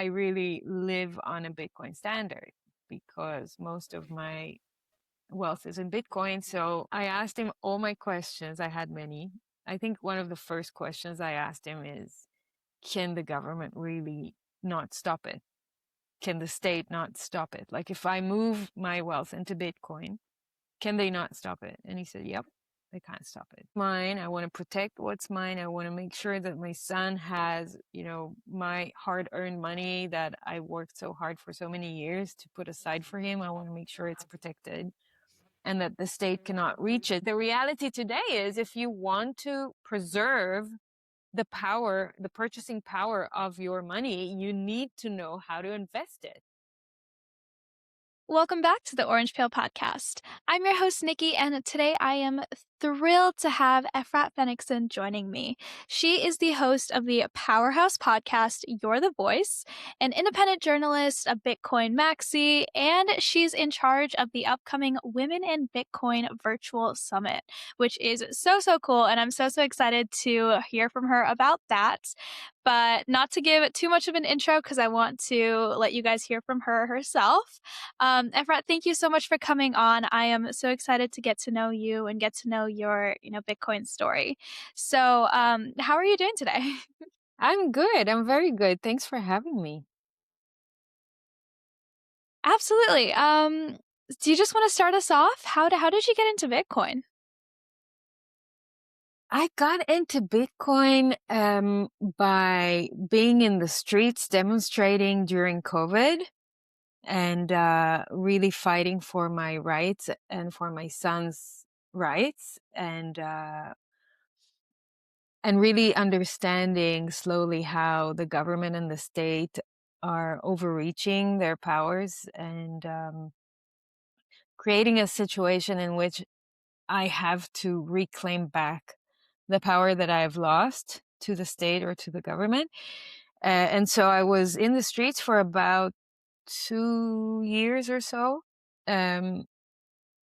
I really live on a Bitcoin standard because most of my wealth is in Bitcoin. So I asked him all my questions. I had many. I think one of the first questions I asked him is, can the government really not stop it? Can the state not stop it? Like if I move my wealth into Bitcoin, can they not stop it? And he said, yep, they can't stop it. Mine, I want to protect what's mine. I want to make sure that my son has, my hard-earned money that I worked so hard for so many years to put aside for him. I want to make sure it's protected and that the state cannot reach it. The reality today is if you want to preserve the power, the purchasing power of your money, you need to know how to invest it. Welcome back to the Orange Peel Podcast. I'm your host, Nikki, and today I am thrilled to have Efrat Fenigson joining me. She is the host of the powerhouse podcast, You're the Voice, an independent journalist, a Bitcoin maxi, and she's in charge of the upcoming Women in Bitcoin Virtual Summit, which is so cool, and I'm so excited to hear from her about that. But not to give too much of an intro because I want to let you guys hear from her herself. Efrat, thank you so much for coming on. I am so excited to get to know you and get to know your, Bitcoin story. So, how are you doing today? I'm good. I'm very good. Thanks for having me. Absolutely. Do you just want to start us off? How did you get into Bitcoin? I got into Bitcoin by being in the streets demonstrating during COVID and really fighting for my rights and for my son's rights and really understanding slowly how the government and the state are overreaching their powers and creating a situation in which I have to reclaim back the power that I've lost to the state or to the government. And so I was in the streets for about 2 years or so, um,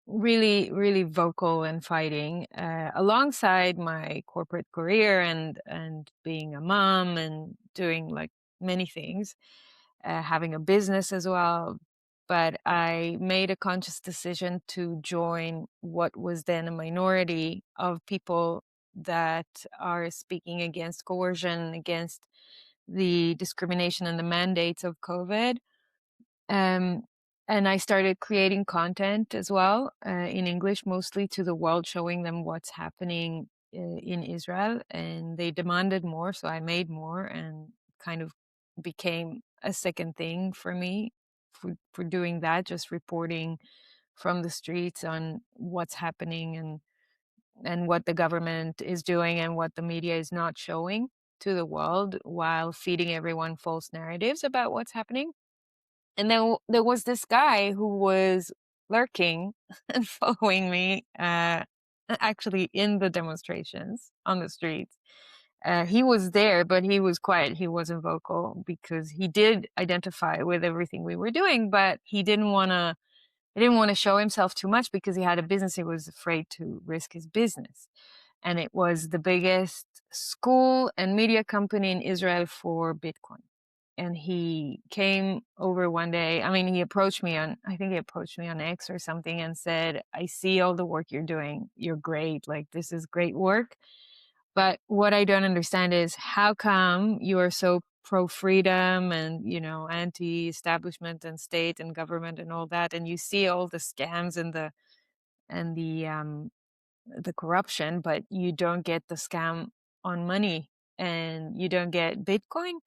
really vocal and fighting alongside my corporate career and being a mom and doing like many things, having a business as well. But I made a conscious decision to join what was then a minority of people that are speaking against coercion, against the discrimination and the mandates of COVID. Um, and I started creating content as well, in English, mostly to the world, showing them what's happening in Israel. And they demanded more, so I made more and kind of became a second thing for me for doing that, just reporting from the streets on what's happening and what the government is doing and what the media is not showing to the world while feeding everyone false narratives about what's happening. And then there was this guy who was lurking and following me, actually in the demonstrations on the streets. He was there, but he was quiet. He wasn't vocal because he did identify with everything we were doing, but he didn't want to. He didn't want to show himself too much because he had a business. He was afraid to risk his business, and it was the biggest school and media company in Israel for Bitcoin. And he came over one day. I mean, I think he approached me on X or something and said, I see all the work you're doing. You're great. Like, this is great work. But what I don't understand is how come you are so pro freedom and, anti establishment and state and government and all that. And you see all the scams and the corruption, but you don't get the scam on money and you don't get Bitcoin.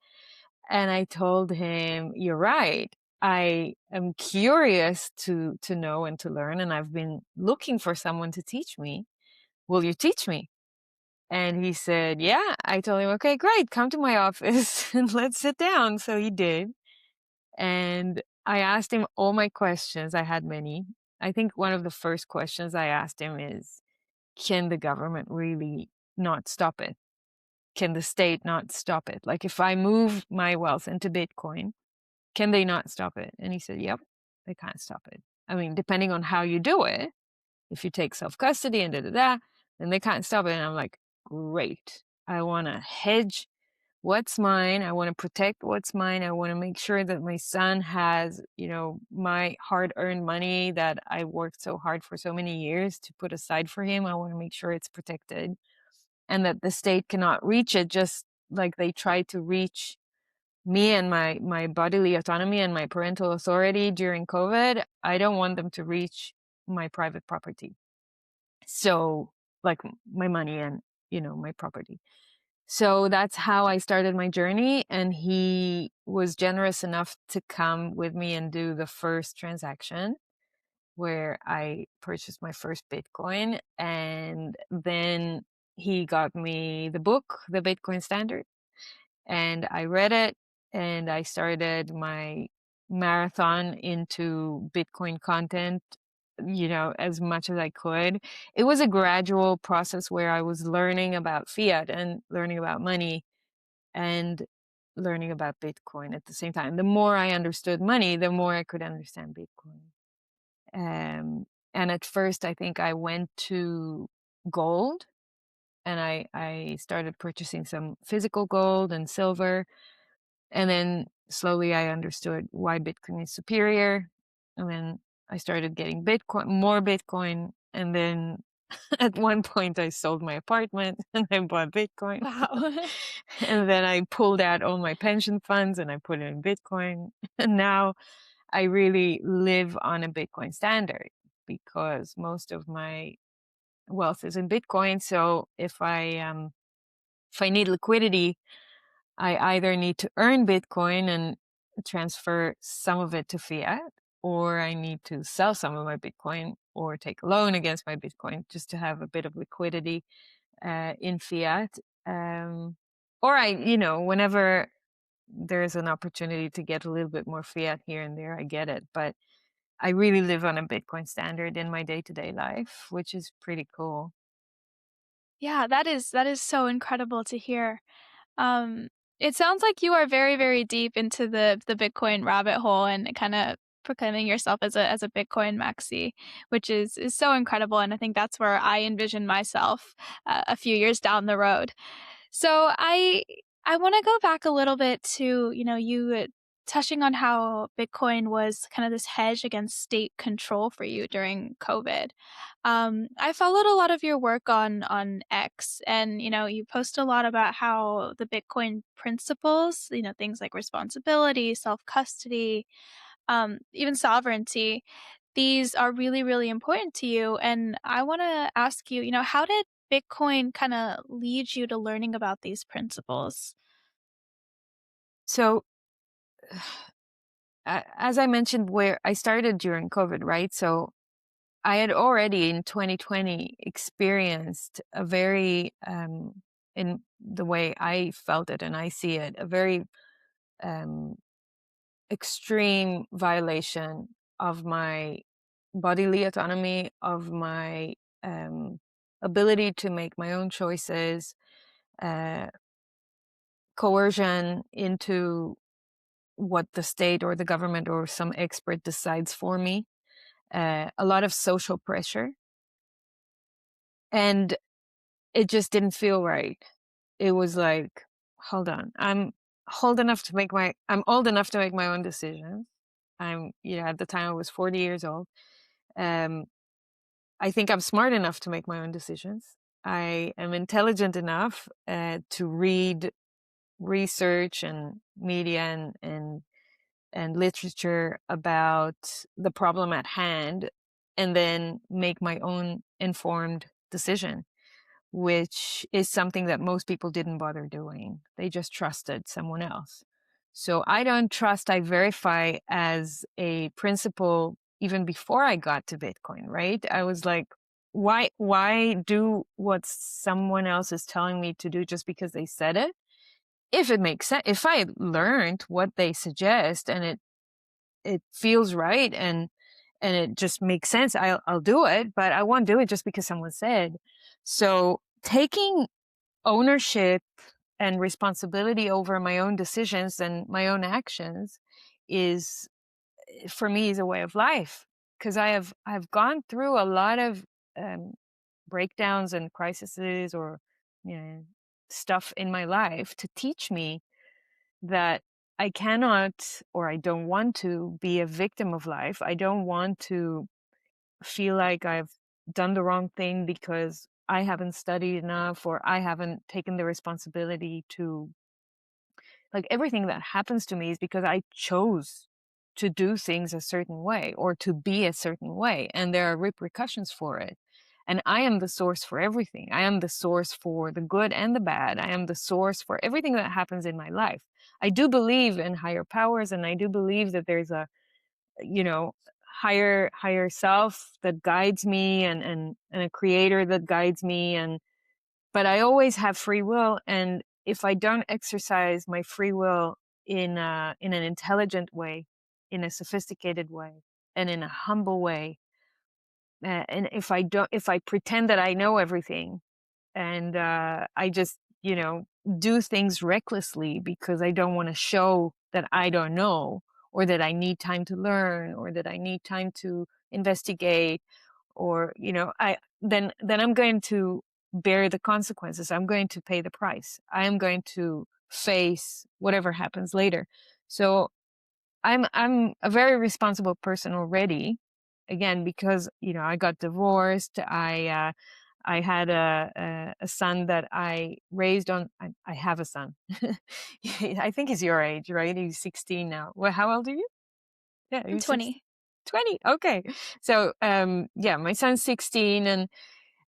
And I told him, you're right. I am curious to know and to learn, and I've been looking for someone to teach me. Will you teach me? And he said, yeah. I told him, okay, great. Come to my office and let's sit down. So he did. And I asked him all my questions. I had many. I think one of the first questions I asked him is, can the government really not stop it? Can the state not stop it? Like if I move my wealth into Bitcoin, can they not stop it? And he said, yep, they can't stop it. I mean, depending on how you do it, if you take self-custody and then they can't stop it. And I'm like, great. I want to hedge what's mine. I want to protect what's mine. I want to make sure that my son has, my hard-earned money that I worked so hard for so many years to put aside for him. I want to make sure it's protected and that the state cannot reach it, just like they tried to reach me and my bodily autonomy and my parental authority during COVID. I don't want them to reach my private property. So, like, my money and, my property. So that's how I started my journey. And he was generous enough to come with me and do the first transaction where I purchased my first Bitcoin. And then he got me the book, The Bitcoin Standard, and I read it, and I started my marathon into Bitcoin content, as much as I could. It was a gradual process where I was learning about fiat and learning about money and learning about Bitcoin at the same time. The more I understood money, the more I could understand Bitcoin. And at first, I think I went to gold, and I started purchasing some physical gold and silver. And then slowly I understood why Bitcoin is superior. And then I started getting Bitcoin, more Bitcoin. And then at one point I sold my apartment and I bought Bitcoin. Wow. And then I pulled out all my pension funds and I put it in Bitcoin. And now I really live on a Bitcoin standard because most of my wealth is in Bitcoin. So if I need liquidity, I either need to earn Bitcoin and transfer some of it to fiat, or I need to sell some of my Bitcoin or take a loan against my Bitcoin just to have a bit of liquidity in fiat. Um, or whenever there's an opportunity to get a little bit more fiat here and there, I get it. But I really live on a Bitcoin standard in my day-to-day life, which is pretty cool. Yeah, that is so incredible to hear. Um, it sounds like you are very, very deep into the Bitcoin rabbit hole and kind of proclaiming yourself as a Bitcoin maxi, which is so incredible. And I think that's where I envision myself a few years down the road. So I want to go back a little bit to, you touching on how Bitcoin was kind of this hedge against state control for you during COVID. I followed a lot of your work on X, and you post a lot about how the Bitcoin principles, things like responsibility, self custody, even sovereignty, these are really, really important to you. And I want to ask you, how did Bitcoin kind of lead you to learning about these principles? So, as I mentioned, where I started during COVID, right? So I had already in 2020 experienced a very, in the way I felt it and I see it, a very um, extreme violation of my bodily autonomy, of my um, ability to make my own choices, uh, coercion into what the state or the government or some expert decides for me, a lot of social pressure. And it just didn't feel right. It was like, hold on, I'm old enough to make my own decisions. At the time I was 40 years old. Um, I think I'm smart enough to make my own decisions. I am intelligent enough to read research and media and literature about the problem at hand and then make my own informed decision, which is something that most people didn't bother doing. They just trusted someone else. So I don't trust, I verify as a principle even before I got to Bitcoin, right? I was like, why do what someone else is telling me to do just because they said it? If it makes sense, if I learned what they suggest and it feels right and it just makes sense, I'll do it, but I won't do it just because someone said. So taking ownership and responsibility over my own decisions and my own actions is, for me, is a way of life, because I've gone through a lot of um, breakdowns and crises, or you know stuff in my life to teach me that I cannot, or I don't want to be a victim of life. I don't want to feel like I've done the wrong thing because I haven't studied enough or I haven't taken the responsibility to, like, everything that happens to me is because I chose to do things a certain way or to be a certain way, and there are repercussions for it. And I am the source for everything. I am the source for the good and the bad. I am the source for everything that happens in my life. I do believe in higher powers, and I do believe that there's a, you know, higher self that guides me, and a creator that guides me, and but I always have free will, and if I don't exercise my free will in an intelligent way, in a sophisticated way, and in a humble way, and if I pretend that I know everything, and I just, do things recklessly because I don't want to show that I don't know, or that I need time to learn, or that I need time to investigate, or I then I'm going to bear the consequences. I'm going to pay the price. I am going to face whatever happens later. So I'm a very responsible person already, again, because I got divorced. I had a son that I raised on. I have a son. I think he's your age, right? He's 16 now. Well, how old are you? Yeah, I'm you're 20. 20. Okay. So, yeah, my son's 16,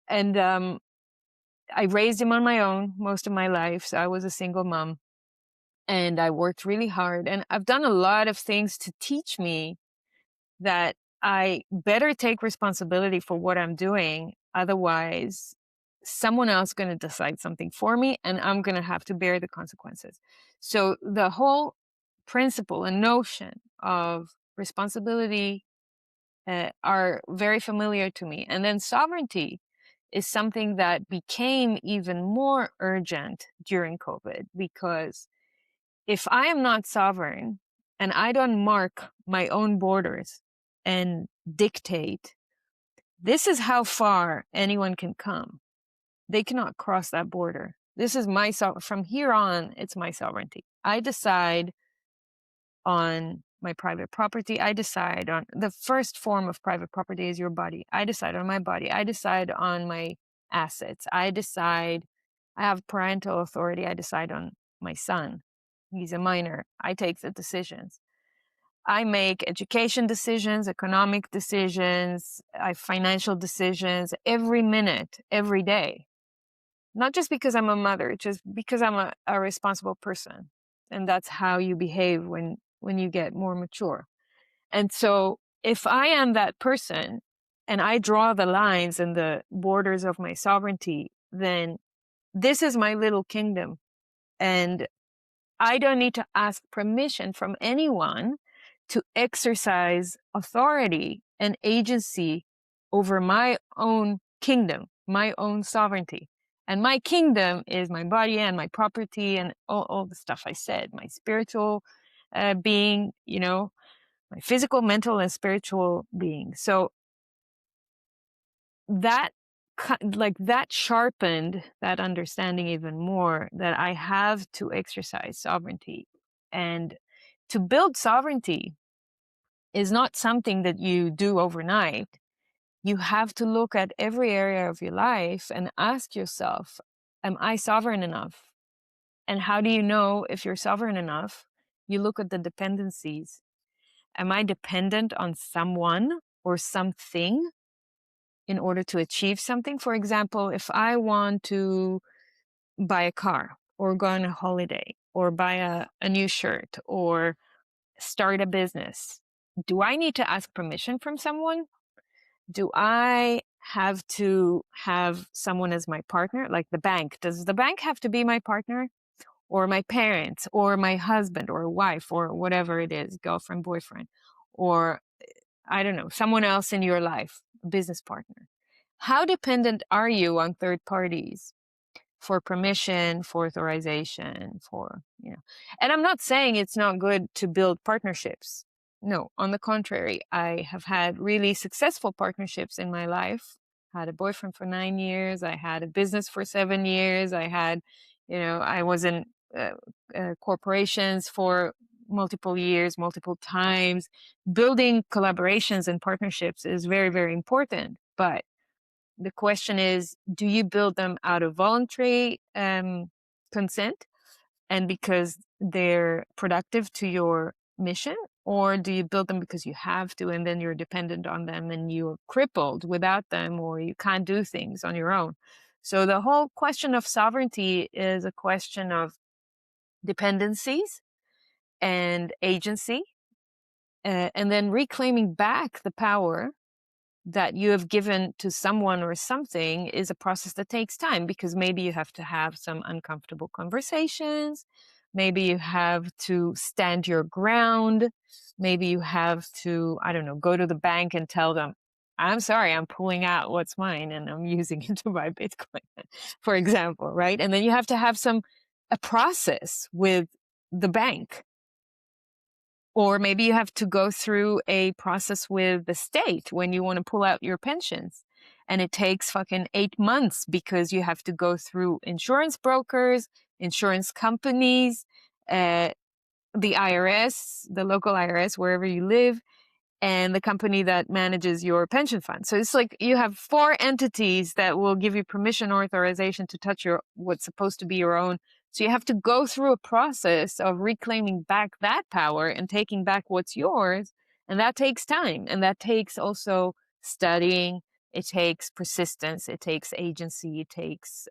and I raised him on my own most of my life. So I was a single mom, and I worked really hard, and I've done a lot of things to teach me that I better take responsibility for what I'm doing. Otherwise, someone else is going to decide something for me, and I'm going to have to bear the consequences. So the whole principle and notion of responsibility are very familiar to me. And then sovereignty is something that became even more urgent during COVID, because if I am not sovereign and I don't mark my own borders and dictate, this is how far anyone can come. They cannot cross that border. This is from here on, it's my sovereignty. I decide on my private property. I decide on the first form of private property is your body. I decide on my body. I decide on my assets. I have parental authority. I decide on my son. He's a minor. I take the decisions. I make education decisions, economic decisions, financial decisions every minute, every day. Not just because I'm a mother, just because I'm a responsible person. And that's how you behave when you get more mature. And so if I am that person and I draw the lines and the borders of my sovereignty, then this is my little kingdom. And I don't need to ask permission from anyone to exercise authority and agency over my own kingdom, my own sovereignty. And my kingdom is my body and my property and all the stuff I said, my spiritual being, my physical, mental, and spiritual being. So that that sharpened that understanding even more, that I have to exercise sovereignty. And to build sovereignty is not something that you do overnight. You have to look at every area of your life and ask yourself, am I sovereign enough? And how do you know if you're sovereign enough? You look at the dependencies. Am I dependent on someone or something in order to achieve something? For example, if I want to buy a car or go on a holiday or buy a new shirt or start a business, do I need to ask permission from someone? Do I have to have someone as my partner? Like the bank. Does the bank have to be my partner? Or my parents, or my husband, or wife, or whatever it is, girlfriend, boyfriend, or I don't know, someone else in your life, a business partner. How dependent are you on third parties for permission, for authorization, and I'm not saying it's not good to build partnerships. No, on the contrary, I have had really successful partnerships in my life. I had a boyfriend for 9 years. I had a business for 7 years. I had, I was in corporations for multiple years, multiple times. Building collaborations and partnerships is very, very important. But the question is, do you build them out of voluntary consent and because they're productive to your mission? Or do you build them because you have to, and then you're dependent on them and you're crippled without them, or you can't do things on your own? So the whole question of sovereignty is a question of dependencies and agency, and then reclaiming back the power that you have given to someone or something is a process that takes time, because maybe you have to have some uncomfortable conversations. Maybe you have to stand your ground. Maybe you have to, I don't know, go to the bank and tell them, I'm sorry, I'm pulling out what's mine and I'm using it to buy Bitcoin, for example, right? And then you have to have a process with the bank. Or maybe you have to go through a process with the state when you want to pull out your pensions. And it takes fucking 8 months because you have to go through insurance brokers, insurance companies, the IRS, the local IRS, wherever you live, and the company that manages your pension fund. So it's like you have 4 entities that will give you permission or authorization to touch what's supposed to be your own. So you have to go through a process of reclaiming back that power and taking back what's yours. And that takes time. And that takes also studying. It takes persistence. It takes agency. It takes,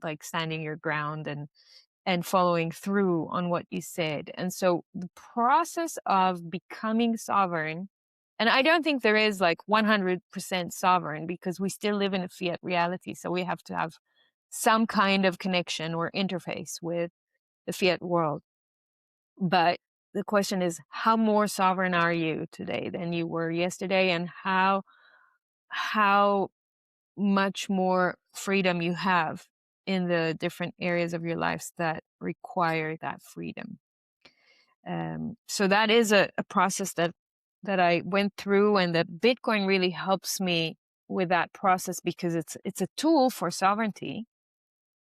like standing your ground and following through on what you said. And so the process of becoming sovereign, and I don't think there is like 100% sovereign, because we still live in a fiat reality. So we have to have some kind of connection or interface with the fiat world. But the question is, how more sovereign are you today than you were yesterday? And how much more freedom you have in the different areas of your lives that require that freedom. So that is a process that I went through, and that Bitcoin really helps me with that process, because it's a tool for sovereignty.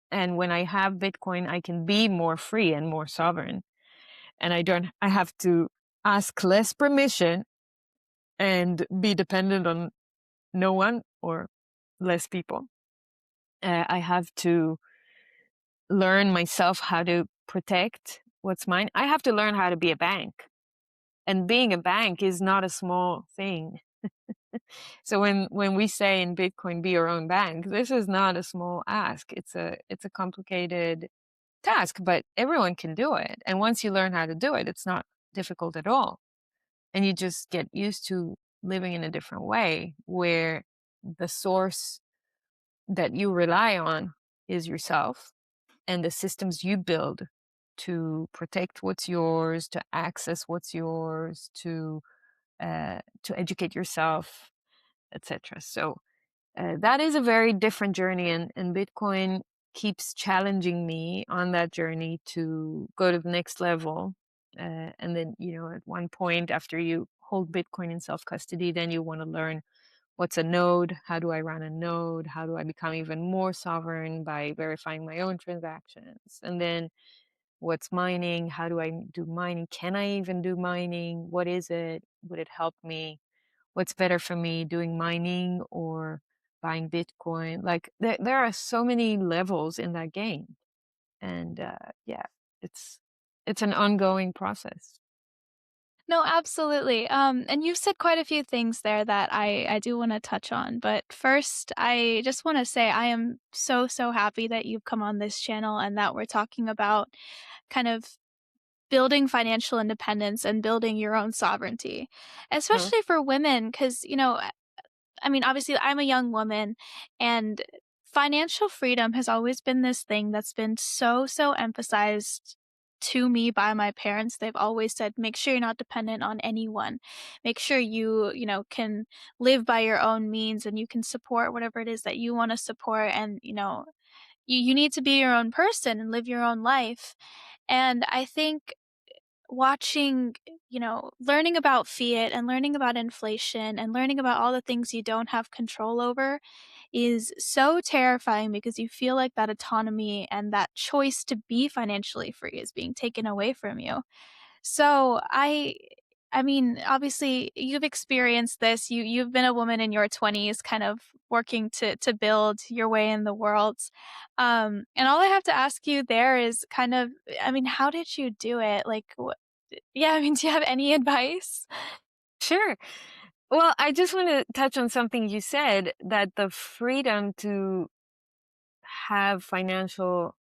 And when I have Bitcoin, I can be more free and more sovereign. And I have to ask less permission and be dependent on no one or less people. I have to learn myself how to protect what's mine. I have to learn how to be a bank. And being a bank is not a small thing. So when we say in Bitcoin, be your own bank, this is not a small ask. It's a complicated task, but everyone can do it. And once you learn how to do it, it's not difficult at all. And you just get used to living in a different way, where the source that you rely on is yourself, and the systems you build to protect what's yours, to access what's yours, to educate yourself, etc. So that is a very different journey, and Bitcoin keeps challenging me on that journey to go to the next level. And then, at one point, after you hold Bitcoin in self-custody, then you want to learn what's a node, how do I run a node, how do I become even more sovereign by verifying my own transactions, and then what's mining, how do I do mining, can I even do mining, what is it, would it help me, what's better for me, doing mining or buying Bitcoin? Like there are so many levels in that game, and it's an ongoing process. No, absolutely. And you've said quite a few things there that I do want to touch on. But first, I just want to say I am so, so happy that you've come on this channel and that we're talking about kind of building financial independence and building your own sovereignty, Huh? especially for women. Because, I mean, obviously, I'm a young woman, and financial freedom has always been this thing that's been so, so emphasized to me by my parents. They've always said, make sure you're not dependent on anyone. Make sure can live by your own means and you can support whatever it is that you want to support. And, you need to be your own person and live your own life. And I think watching learning about fiat and learning about inflation and learning about all the things you don't have control over is so terrifying because you feel like that autonomy and that choice to be financially free is being taken away from you. So I mean, obviously you've experienced this. You've been a woman in your 20s kind of working to build your way in the world. And all I have to ask you there is kind of, I mean, how did you do it? Like yeah, I mean, do you have any advice? Sure. Well, I just want to touch on something you said, that the freedom to have financial,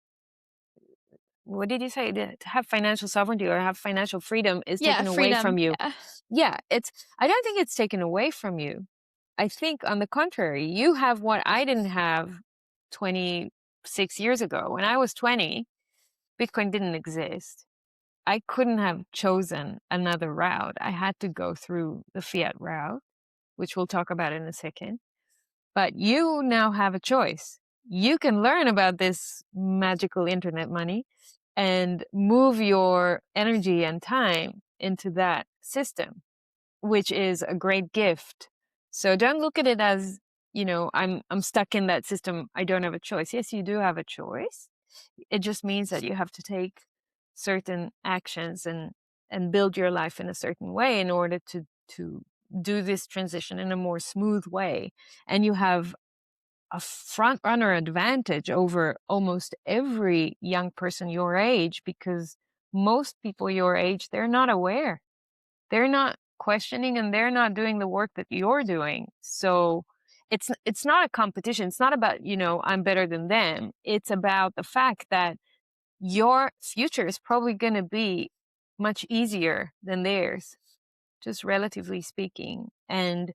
what did you say? To have financial sovereignty or have financial freedom is Yeah, taken away freedom. from you. Yeah. Yeah, I don't think it's taken away from you. I think on the contrary, you have what I didn't have 26 years ago. When I was 20, Bitcoin didn't exist. I couldn't have chosen another route. I had to go through the fiat route, which we'll talk about in a second. But you now have a choice. You can learn about this magical internet money and move your energy and time into that system, which is a great gift. So don't look at it as, I'm stuck in that system. I don't have a choice. Yes, you do have a choice. It just means that you have to take certain actions and build your life in a certain way in order to do this transition in a more smooth way. And you have a front runner advantage over almost every young person your age, because most people your age, they're not aware. They're not questioning and they're not doing the work that you're doing. So it's not a competition. It's not about, I'm better than them. It's about the fact that your future is probably going to be much easier than theirs, just relatively speaking. And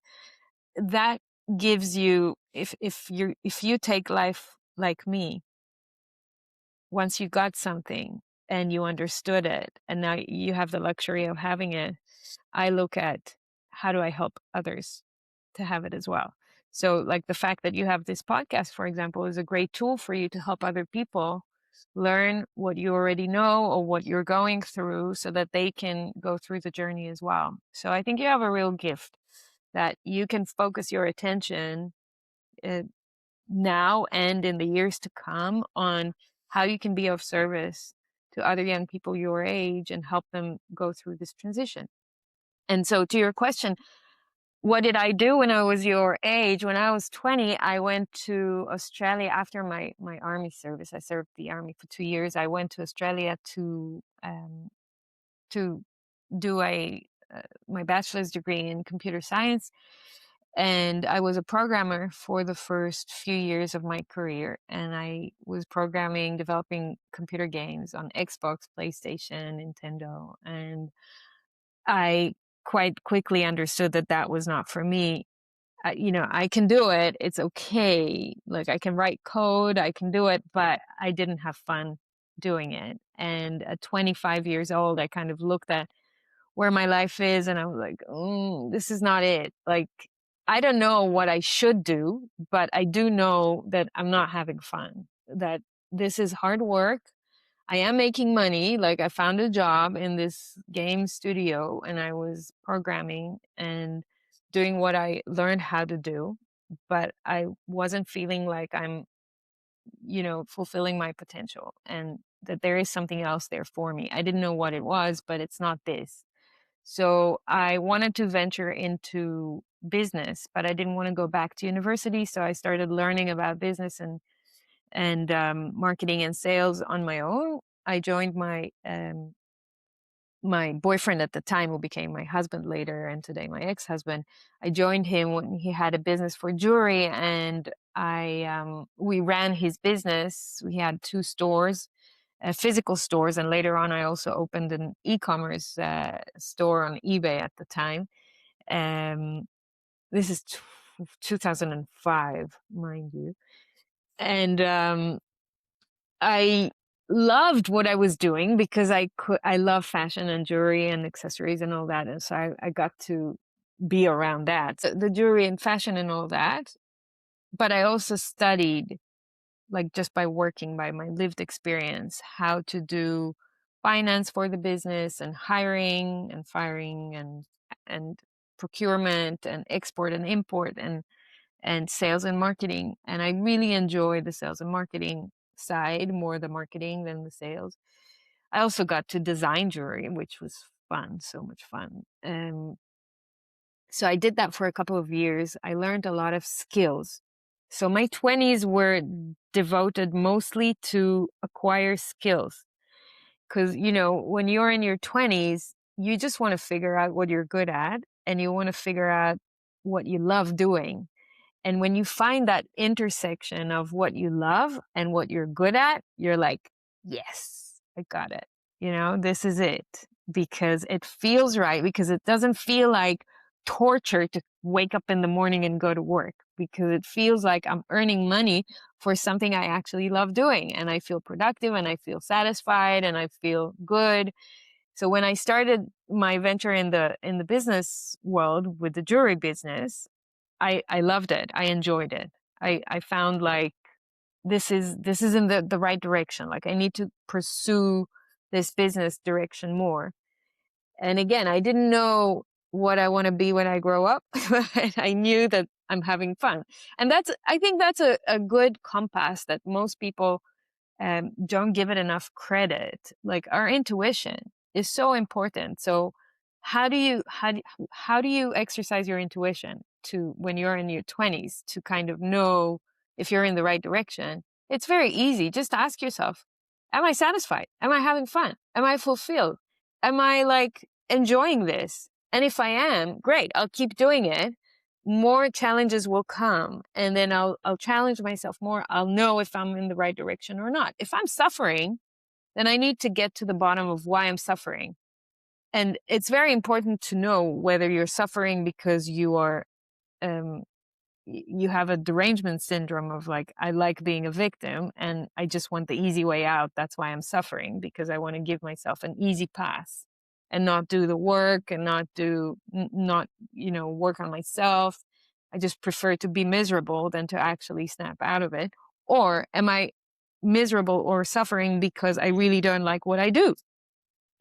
that gives you, if you take life like me, once you got something and you understood it and now you have the luxury of having it, I look at how do I help others to have it as well. So like the fact that you have this podcast, for example, is a great tool for you to help other people learn what you already know or what you're going through so that they can go through the journey as well. So I think you have a real gift that you can focus your attention uh, now and in the years to come on how you can be of service to other young people your age and help them go through this transition. And so to your question, what did I do when I was your age? When I was 20, I went to Australia after my army service. I served the army for 2 years. I went to Australia to do my bachelor's degree in computer science. And I was a programmer for the first few years of my career. And I was programming, developing computer games on Xbox, PlayStation, Nintendo. And I quite quickly understood that that was not for me. I can do it. It's okay. Like I can write code, I can do it, but I didn't have fun doing it. And at 25 years old, I kind of looked at where my life is and I was like, this is not it. Like, I don't know what I should do, but I do know that I'm not having fun, that this is hard work. I am making money. Like I found a job in this game studio and I was programming and doing what I learned how to do, but I wasn't feeling like I'm, fulfilling my potential and that there is something else there for me. I didn't know what it was, but it's not this. So I wanted to venture into business, but I didn't want to go back to university. So I started learning about business and marketing and sales on my own. I joined my boyfriend at the time, who became my husband later, and today my ex-husband. I joined him when he had a business for jewelry, and we ran his business. We had 2 stores, physical stores, and later on, I also opened an e-commerce store on eBay at the time. Um, this is 2005, mind you, and I loved what I was doing because I love fashion and jewelry and accessories and all that. And so I got to be around that. So the jewelry and fashion and all that. But I also studied, like just by working, by my lived experience, how to do finance for the business and hiring and firing and procurement and export and import and sales and marketing. And I really enjoy the sales and marketing side, more the marketing than the sales. I also got to design jewelry, which was fun, so much fun. So I did that for a couple of years. I learned a lot of skills. So my 20s were devoted mostly to acquire skills. Because, when you're in your 20s, you just want to figure out what you're good at and you want to figure out what you love doing. And when you find that intersection of what you love and what you're good at, you're like, yes, I got it. This is it, because it feels right, because it doesn't feel like torture to wake up in the morning and go to work, because it feels like I'm earning money for something I actually love doing, and I feel productive and I feel satisfied and I feel good. So when I started my venture in the business world with the jewelry business, I loved it. I enjoyed it. I found like this is in the right direction. Like I need to pursue this business direction more. And again, I didn't know what I want to be when I grow up, but I knew that I'm having fun. And I think that's a good compass that most people don't give it enough credit. Like our intuition is so important. So how do you exercise your intuition to when you're in your 20s to kind of know if you're in the right direction? It's very easy. Just ask yourself, am I satisfied? Am I having fun? Am I fulfilled? Am I like enjoying this? And if I am, great, I'll keep doing it. More challenges will come, and then I'll challenge myself more. I'll know if I'm in the right direction or not. If I'm suffering, then I need to get to the bottom of why I'm suffering. And it's very important to know whether you're suffering because you are um, you have a derangement syndrome of like, I like being a victim and I just want the easy way out. That's why I'm suffering, because I want to give myself an easy pass and not do the work and not work on myself. I just prefer to be miserable than to actually snap out of it. Or am I miserable or suffering because I really don't like what I do?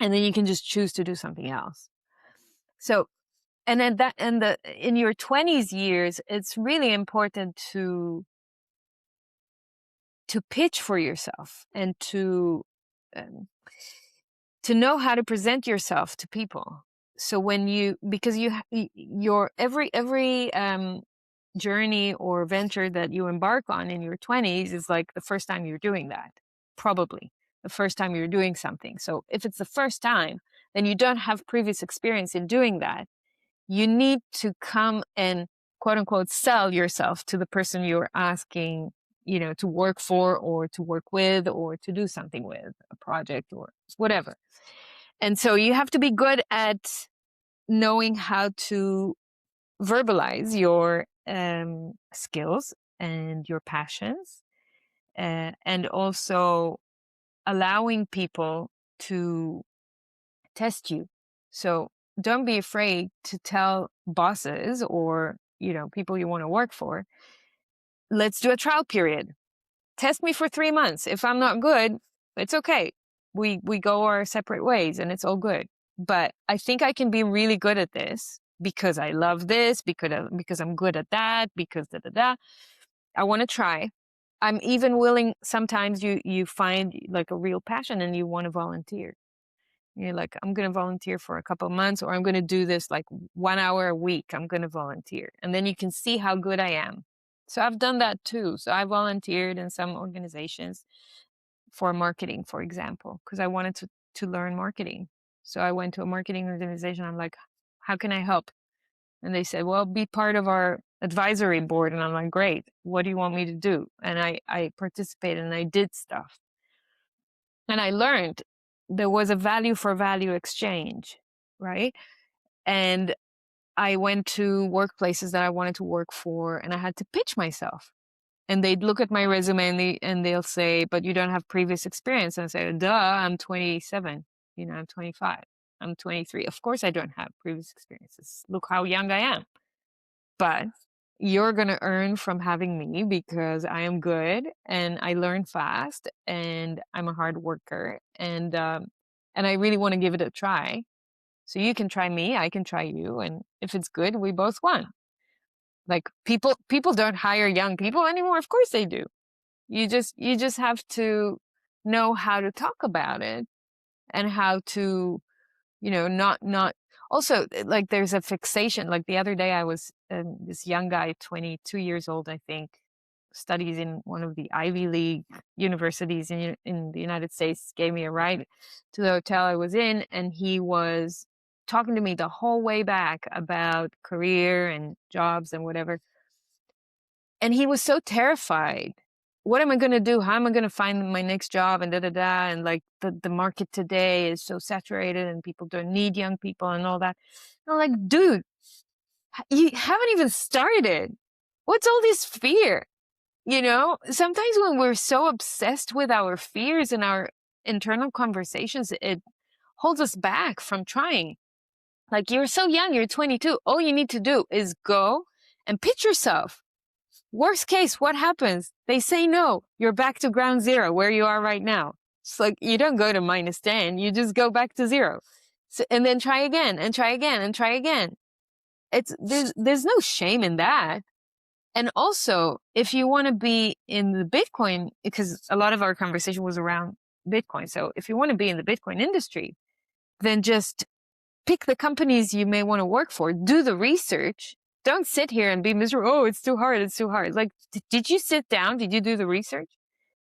And then you can just choose to do something else. So, and then in your 20s years, it's really important to pitch for yourself and um, to know how to present yourself to people. So because your every journey or venture that you embark on in your 20s is like the first time you're doing that, probably the first time you're doing something. So if it's the first time, then you don't have previous experience in doing that. You need to come and quote unquote sell yourself to the person you're asking, to work for or to work with or to do something with, a project or whatever. And so you have to be good at knowing how to verbalize your skills and your passions, and also allowing people to test you. So don't be afraid to tell bosses or people you want to work for, let's do a trial period. Test me for 3 months. If I'm not good, it's okay. We go our separate ways and it's all good. But I think I can be really good at this because I love this, because I'm good at that, because da da da. I want to try. I'm even willing. Sometimes you find like a real passion and you want to volunteer. You're like, I'm going to volunteer for a couple of months, or I'm going to do this like 1 hour a week. I'm going to volunteer. And then you can see how good I am. So I've done that too. So I volunteered in some organizations for marketing, for example, because I wanted to learn marketing. So I went to a marketing organization. I'm like, how can I help? And they said, well, be part of our advisory board. And I'm like, great. What do you want me to do? And I participated and I did stuff. And I learned there was a value for value exchange, right? And I went to workplaces that I wanted to work for, and I had to pitch myself. And they'd look at my resume and they'll say, but you don't have previous experience. And I say, duh, I'm 27, I'm 25, I'm 23. Of course I don't have previous experiences. Look how young I am. But you're going to earn from having me because I am good and I learn fast and I'm a hard worker. And and I really want to give it a try. So you can try me, I can try you, and if it's good, we both won. Like people don't hire young people anymore. Of course they do. You just have to know how to talk about it and how to, not also, like, there's a fixation. Like the other day I was this young guy, 22 years old, I think, studies in one of the Ivy League universities in the United States, gave me a ride to the hotel I was in, and he was talking to me the whole way back about career and jobs and whatever. And he was so terrified. What am I going to do? How am I going to find my next job? And da da da. And like the market today is so saturated and people don't need young people and all that. And I'm like, dude, you haven't even started. What's all this fear? Sometimes when we're so obsessed with our fears and our internal conversations, it holds us back from trying. Like, you're so young, you're 22. All you need to do is go and pitch yourself. Worst case, what happens? They say no. You're back to ground zero where you are right now. It's like you don't go to -10, you just go back to zero. So, and then try again and try again and try again. There's no shame in that. And also, if you want to be in the Bitcoin, because a lot of our conversation was around Bitcoin. So if you want to be in the Bitcoin industry, then just pick the companies you may want to work for, do the research. Don't sit here and be miserable. Oh, it's too hard. It's too hard. Like, did you sit down? Did you do the research?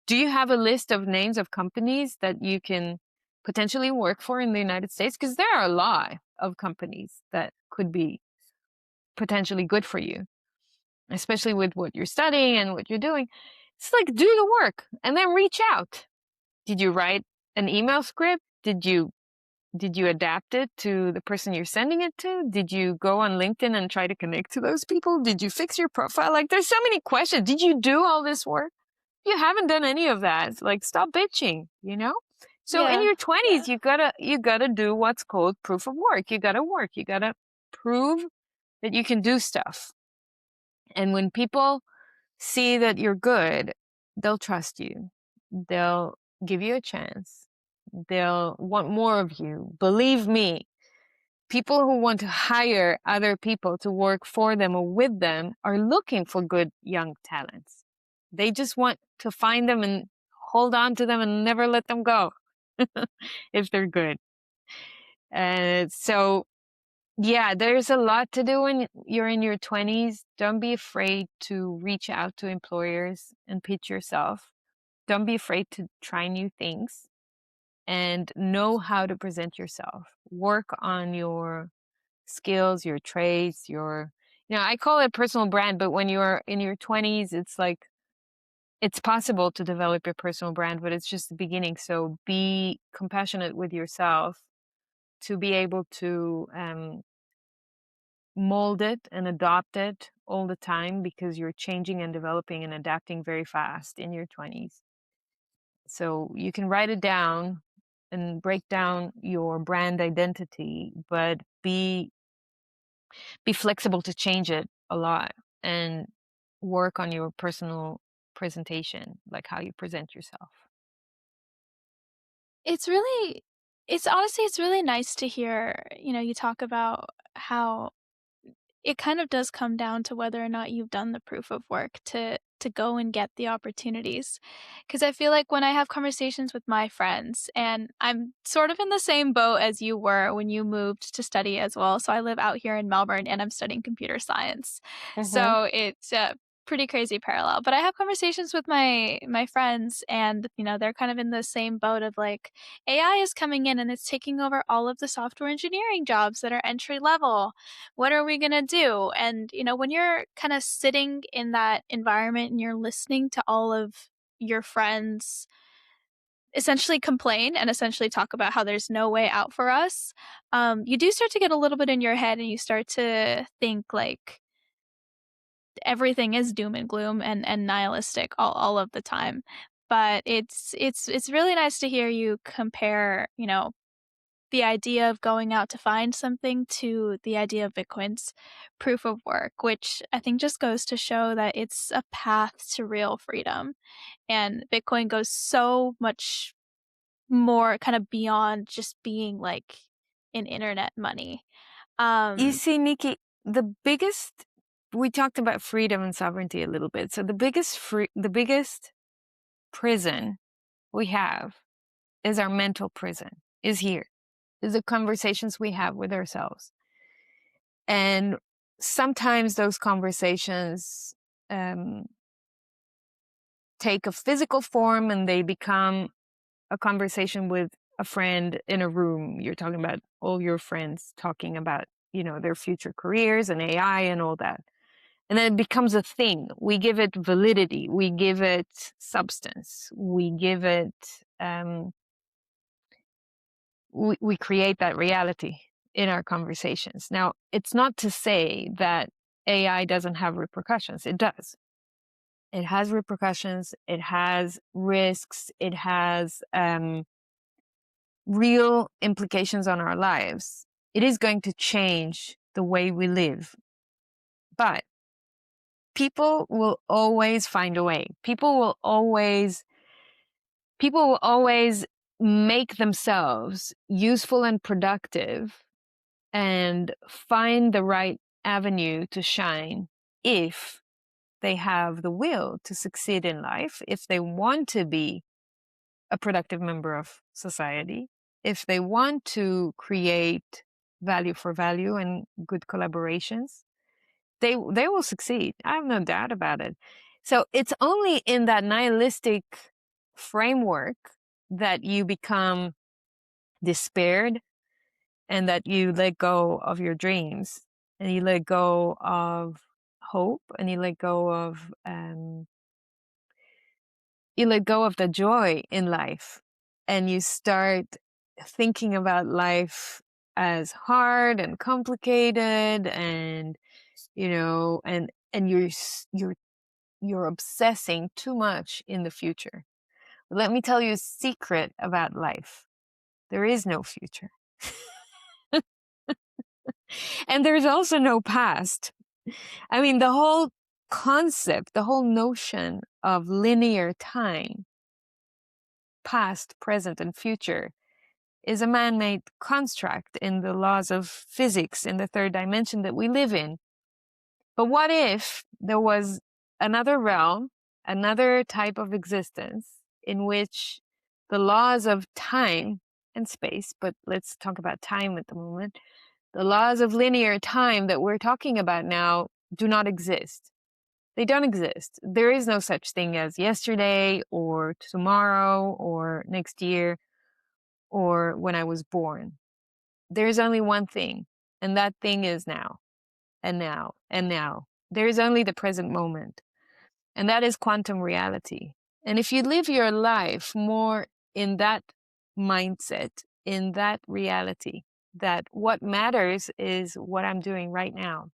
Do you have a list of names of companies that you can potentially work for in the United States? Because there are a lot of companies that could be potentially good for you, especially with what you're studying and what you're doing. It's like, do the work and then reach out. Did you write an email script? Did you adapt it to the person you're sending it to? Did you go on LinkedIn and try to connect to those people? Did you fix your profile? Like, there's so many questions. Did you do all this work? You haven't done any of that. Like, stop bitching, So in Yeah. your 20s, you gotta do what's called proof of work. You gotta work. You gotta prove that you can do stuff. And when people see that you're good, they'll trust you. They'll give you a chance. They'll want more of you. Believe me, people who want to hire other people to work for them or with them are looking for good young talents. They just want to find them and hold on to them and never let them go if they're good. And so, yeah, there's a lot to do when you're in your 20s. Don't be afraid to reach out to employers and pitch yourself. Don't be afraid to try new things and know how to present yourself. Work on your skills, your traits, I call it personal brand, but when you're in your 20s, it's like, it's possible to develop your personal brand, but it's just the beginning. So be compassionate with yourself to be able to mold it and adopt it all the time, because you're changing and developing and adapting very fast in your 20s. So you can write it down and break down your brand identity, but be flexible to change it a lot and work on your personal presentation, like how you present yourself. It's really nice to hear, you talk about how it kind of does come down to whether or not you've done the proof of work to go and get the opportunities. Because I feel like when I have conversations with my friends, and I'm sort of in the same boat as you were when you moved to study as well. So I live out here in Melbourne and I'm studying computer science. Mm-hmm. So it's a pretty crazy parallel. But I have conversations with my friends, and they're kind of in the same boat of like, AI is coming in and it's taking over all of the software engineering jobs that are entry level. What are we going to do? And, when you're kind of sitting in that environment and you're listening to all of your friends essentially complain and essentially talk about how there's no way out for us, you do start to get a little bit in your head and you start to think like everything is doom and gloom and nihilistic all of the time. But it's really nice to hear you compare, the idea of going out to find something to the idea of Bitcoin's proof of work, which I think just goes to show that it's a path to real freedom. And Bitcoin goes so much more kind of beyond just being like an internet money. You see, Nikki, we talked about freedom and sovereignty a little bit. So the biggest prison we have is our mental prison, is here, is the conversations we have with ourselves. And sometimes those conversations take a physical form and they become a conversation with a friend in a room. You're talking about all your friends talking about, their future careers and AI and all that. And then it becomes a thing. We give it validity. We give it substance. We give it, we create that reality in our conversations. Now, it's not to say that AI doesn't have repercussions. It does. It has repercussions. It has risks. It has real implications on our lives. It is going to change the way we live. But people will always find a way. People will always make themselves useful and productive and find the right avenue to shine if they have the will to succeed in life, if they want to be a productive member of society, if they want to create value for value and good collaborations, they will succeed. I have no doubt about it. So it's only in that nihilistic framework that you become despaired and that you let go of your dreams and you let go of hope and you let go of the joy in life, and you start thinking about life as hard and complicated, and and you're obsessing too much in the future. But let me tell you a secret about life. There is no future. And there's also no past. I mean, the whole concept, the whole notion of linear time, past, present, and future, is a man-made construct in the laws of physics in the third dimension that we live in. But what if there was another realm, another type of existence in which the laws of time and space, but let's talk about time at the moment, the laws of linear time that we're talking about now do not exist. They don't exist. There is no such thing as yesterday or tomorrow or next year or when I was born. There's only one thing, and that thing is now, and now, and now. There is only the present moment, and that is quantum reality. And if you live your life more in that mindset, in that reality, that what matters is what I'm doing right now,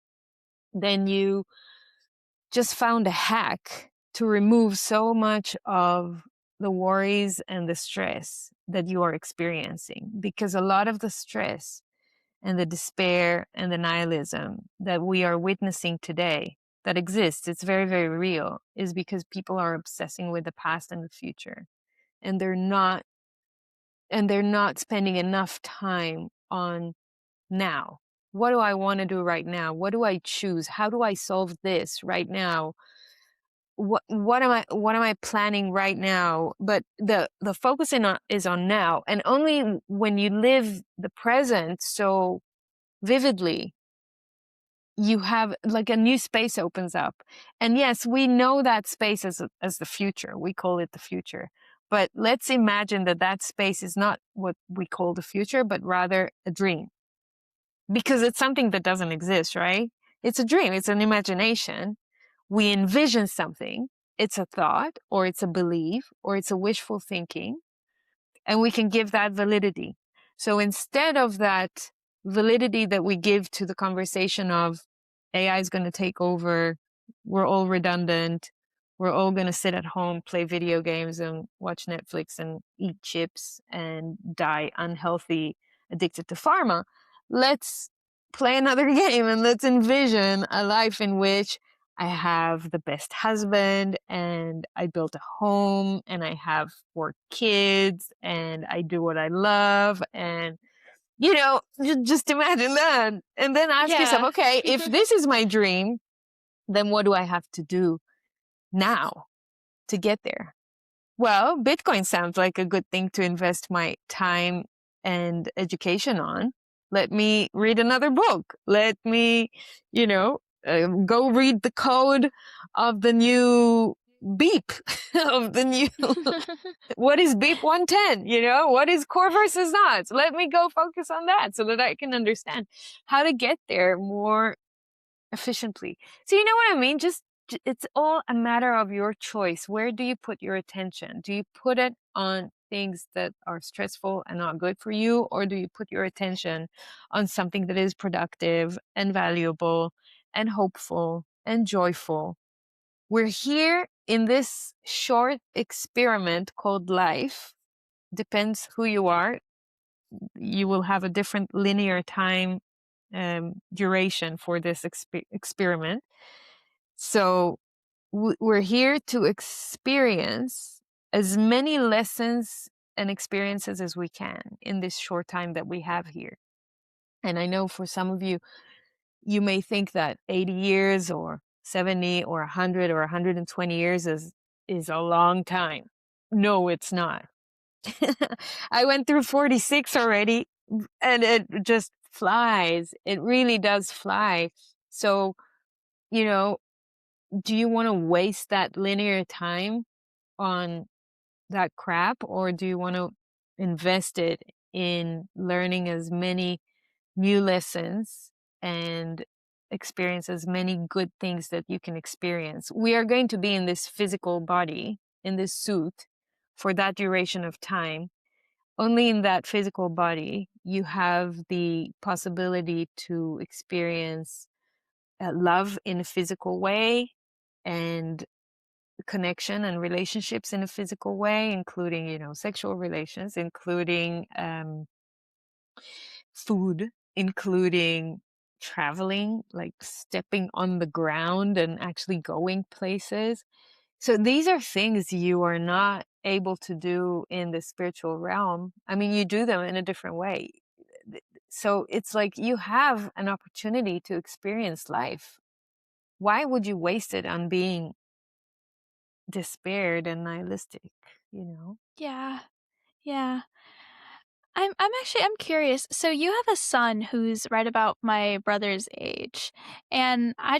then you just found a hack to remove so much of the worries and the stress that you are experiencing. Because a lot of the stress and the despair and the nihilism that we are witnessing today that exists, it's very, very real, is because people are obsessing with the past and the future. And they're not spending enough time on now. What do I want to do right now? What do I choose? How do I solve this right now? What am I planning right now? But the focus is on now. And only when you live the present so vividly, you have like a new space opens up. And yes, we know that space as the future. We call it the future. But let's imagine that space is not what we call the future, but rather a dream. Because it's something that doesn't exist, right? It's a dream. It's an imagination. We envision something. It's a thought, or it's a belief, or it's a wishful thinking, and we can give that validity. So instead of that validity that we give to the conversation of AI is going to take over, we're all redundant, we're all going to sit at home, play video games and watch Netflix and eat chips and die unhealthy, addicted to pharma, let's play another game and let's envision a life in which I have the best husband, and I built a home, and I have 4 kids, and I do what I love, and just imagine that. And then ask yourself, Yeah. okay, if this is my dream, then what do I have to do now to get there? Well, Bitcoin sounds like a good thing to invest my time and education on. Let me read another book. Let me, go read the code of the new beep of the new what is beep 110, what is core versus not. So let me go focus on that so that I can understand how to get there more efficiently. So you know what I mean? Just it's all a matter of your choice. Where do you put your attention? Do you put it on things that are stressful and not good for you, or do you put your attention on something that is productive and valuable and hopeful and joyful? We're here in this short experiment called life. Depends who you are. You will have a different linear time duration for this experiment. So we're here to experience as many lessons and experiences as we can in this short time that we have here. And I know for some of you, you may think that 80 years or 70 or 100 or 120 years is a long time. No, it's not. I went through 46 already, and it just flies. It really does fly. So, do you want to waste that linear time on that crap, or do you want to invest it in learning as many new lessons and experience as many good things that you can experience? We are going to be in this physical body, in this suit, for that duration of time. Only in that physical body you have the possibility to experience love in a physical way, and connection and relationships in a physical way, including sexual relations, including food, including traveling, like stepping on the ground and actually going places. So these are things you are not able to do in the spiritual realm. I mean, you do them in a different way. So it's like you have an opportunity to experience life. Why would you waste it on being despaired and nihilistic, you know? Yeah. Yeah. I'm curious. So you have a son who's right about my brother's age. And I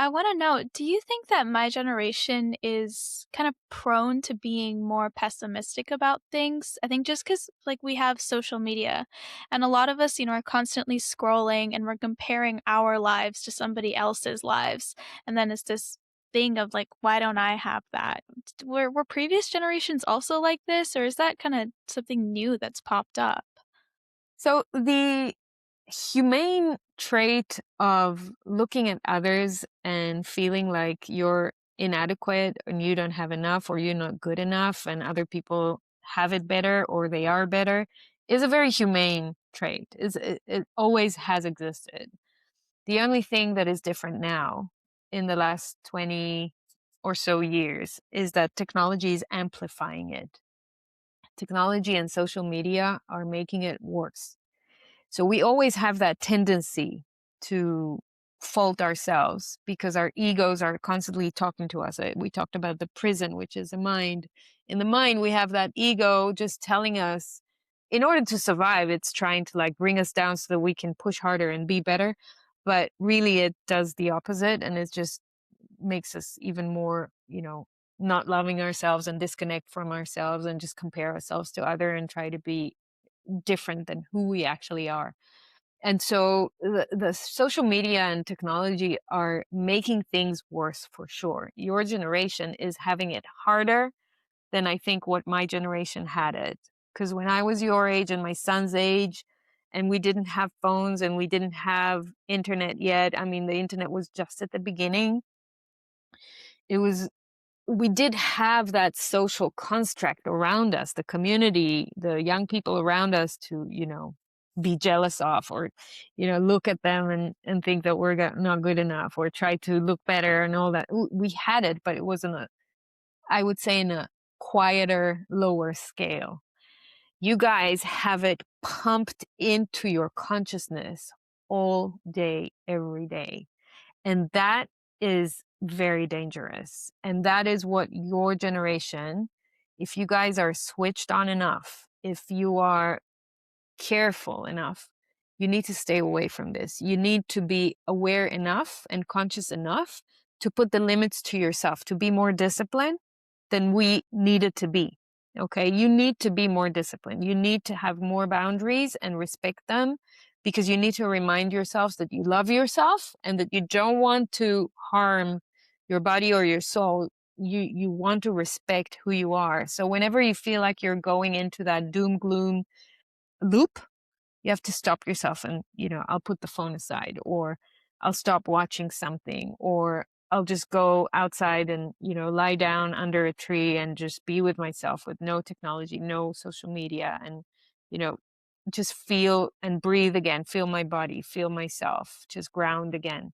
want to know, do you think that my generation is kind of prone to being more pessimistic about things? I think just cuz like we have social media and a lot of us, are constantly scrolling and we're comparing our lives to somebody else's lives. And then it's this thing of like, why don't I have that? Were previous generations also like this, or is that kind of something new that's popped up? So the humane trait of looking at others and feeling like you're inadequate and you don't have enough or you're not good enough and other people have it better or they are better is a very humane trait. It always has existed. The only thing that is different now in the last 20 or so years is that technology is amplifying it. Technology and social media are making it worse. So we always have that tendency to fault ourselves because our egos are constantly talking to us. We talked about the prison, which is the mind. In the mind, we have that ego just telling us, in order to survive, it's trying to like bring us down so that we can push harder and be better. But really, it does the opposite, and it just makes us even more, not loving ourselves and disconnect from ourselves and just compare ourselves to other and try to be different than who we actually are. And so the social media and technology are making things worse for sure. Your generation is having it harder than I think what my generation had it. Because when I was your age and my son's age, and we didn't have phones and we didn't have internet yet. I mean, the internet was just at the beginning. It was we did have that social construct around us, the community, the young people around us to, be jealous of, or, look at them and think that we're not good enough, or try to look better and all that. We had it, but it was I would say, in a quieter, lower scale. You guys have it pumped into your consciousness all day, every day. And that is very dangerous. And that is what your generation, if you guys are switched on enough, if you are careful enough, you need to stay away from this. You need to be aware enough and conscious enough to put the limits to yourself, to be more disciplined than we needed to be. Okay, you need to be more disciplined. You need to have more boundaries and respect them, because you need to remind yourselves that you love yourself and that you don't want to harm your body or your soul. You want to respect who you are. So whenever you feel like you're going into that doom gloom loop, you have to stop yourself and, I'll put the phone aside, or I'll stop watching something, or I'll just go outside and, lie down under a tree and just be with myself with no technology, no social media, and, you know, just feel and breathe again, feel my body, feel myself, just ground again.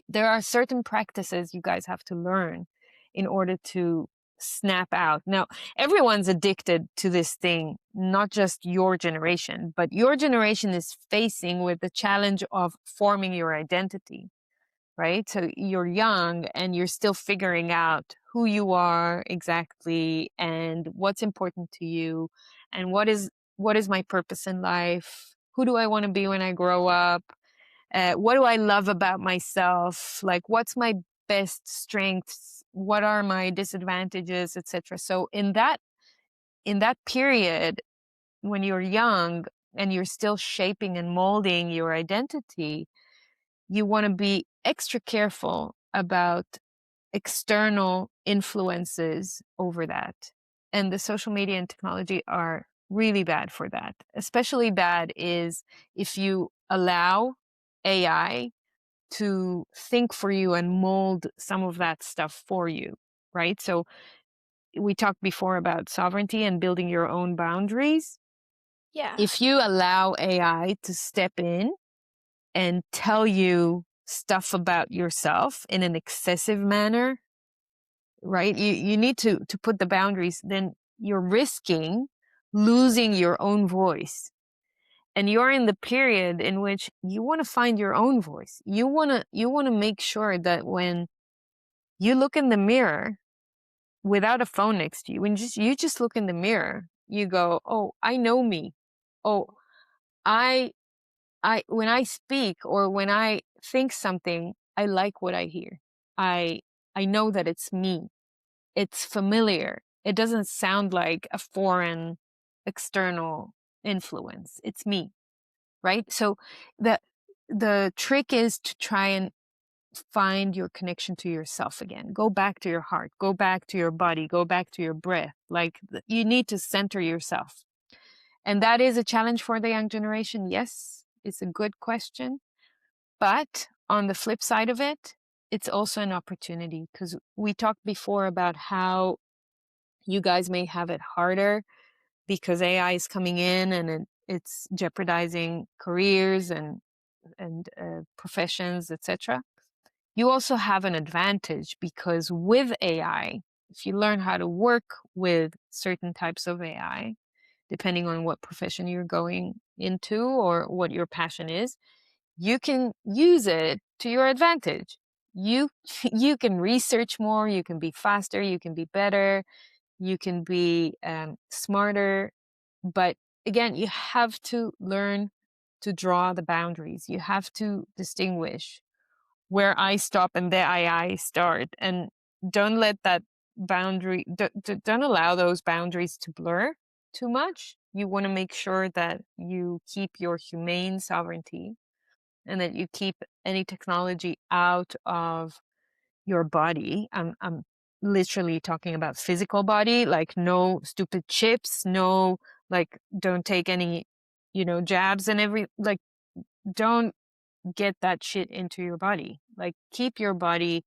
There are certain practices you guys have to learn in order to snap out. Now, everyone's addicted to this thing, not just your generation, but your generation is facing with the challenge of forming your identity, right? So you're young and you're still figuring out who you are exactly and what's important to you, and what is my purpose in life? Who do I want to be when I grow up? What do I love about myself? Like, what's my best strengths? What are my disadvantages, etc.? So in that period, when you're young and you're still shaping and molding your identity, you want to be extra careful about external influences over that. And the social media and technology are really bad for that. Especially bad is if you allow AI to think for you and mold some of that stuff for you, right? So we talked before about sovereignty and building your own boundaries. Yeah. If you allow AI to step in and tell you stuff about yourself in an excessive manner, right? You need to put the boundaries, then you're risking losing your own voice. And you're in the period in which you want to find your own voice. You want to make sure that when you look in the mirror without a phone next to you, when you just look in the mirror, you go, "Oh, I know me. Oh, I when I speak or when I think something, I like what I hear. I I know that it's me. It's familiar. It doesn't sound like a foreign external influence. It's me." Right? So the the trick is to try and find your connection to yourself again. Go back to your heart, go back to your body, go back to your breath. Like, you need to center yourself. And that is a challenge for the young generation. Yes, it's a good question. But on the flip side of it, it's also an opportunity, because we talked before about how you guys may have it harder because AI is coming in and it's jeopardizing careers and professions, etc. You also have an advantage, because with AI, if you learn how to work with certain types of AI, depending on what profession you're going into or what your passion is, you can use it to your advantage. You you can research more, you can be faster, you can be better, you can be smarter. But again, you have to learn to draw the boundaries. You have to distinguish where I stop and the I start, and don't let that boundary, don't allow those boundaries to blur too much. You want to make sure that you keep your humane sovereignty and that you keep any technology out of your body. I'm literally talking about physical body, like no stupid chips, no, like, don't take any, jabs and like, don't get that shit into your body. Like, keep your body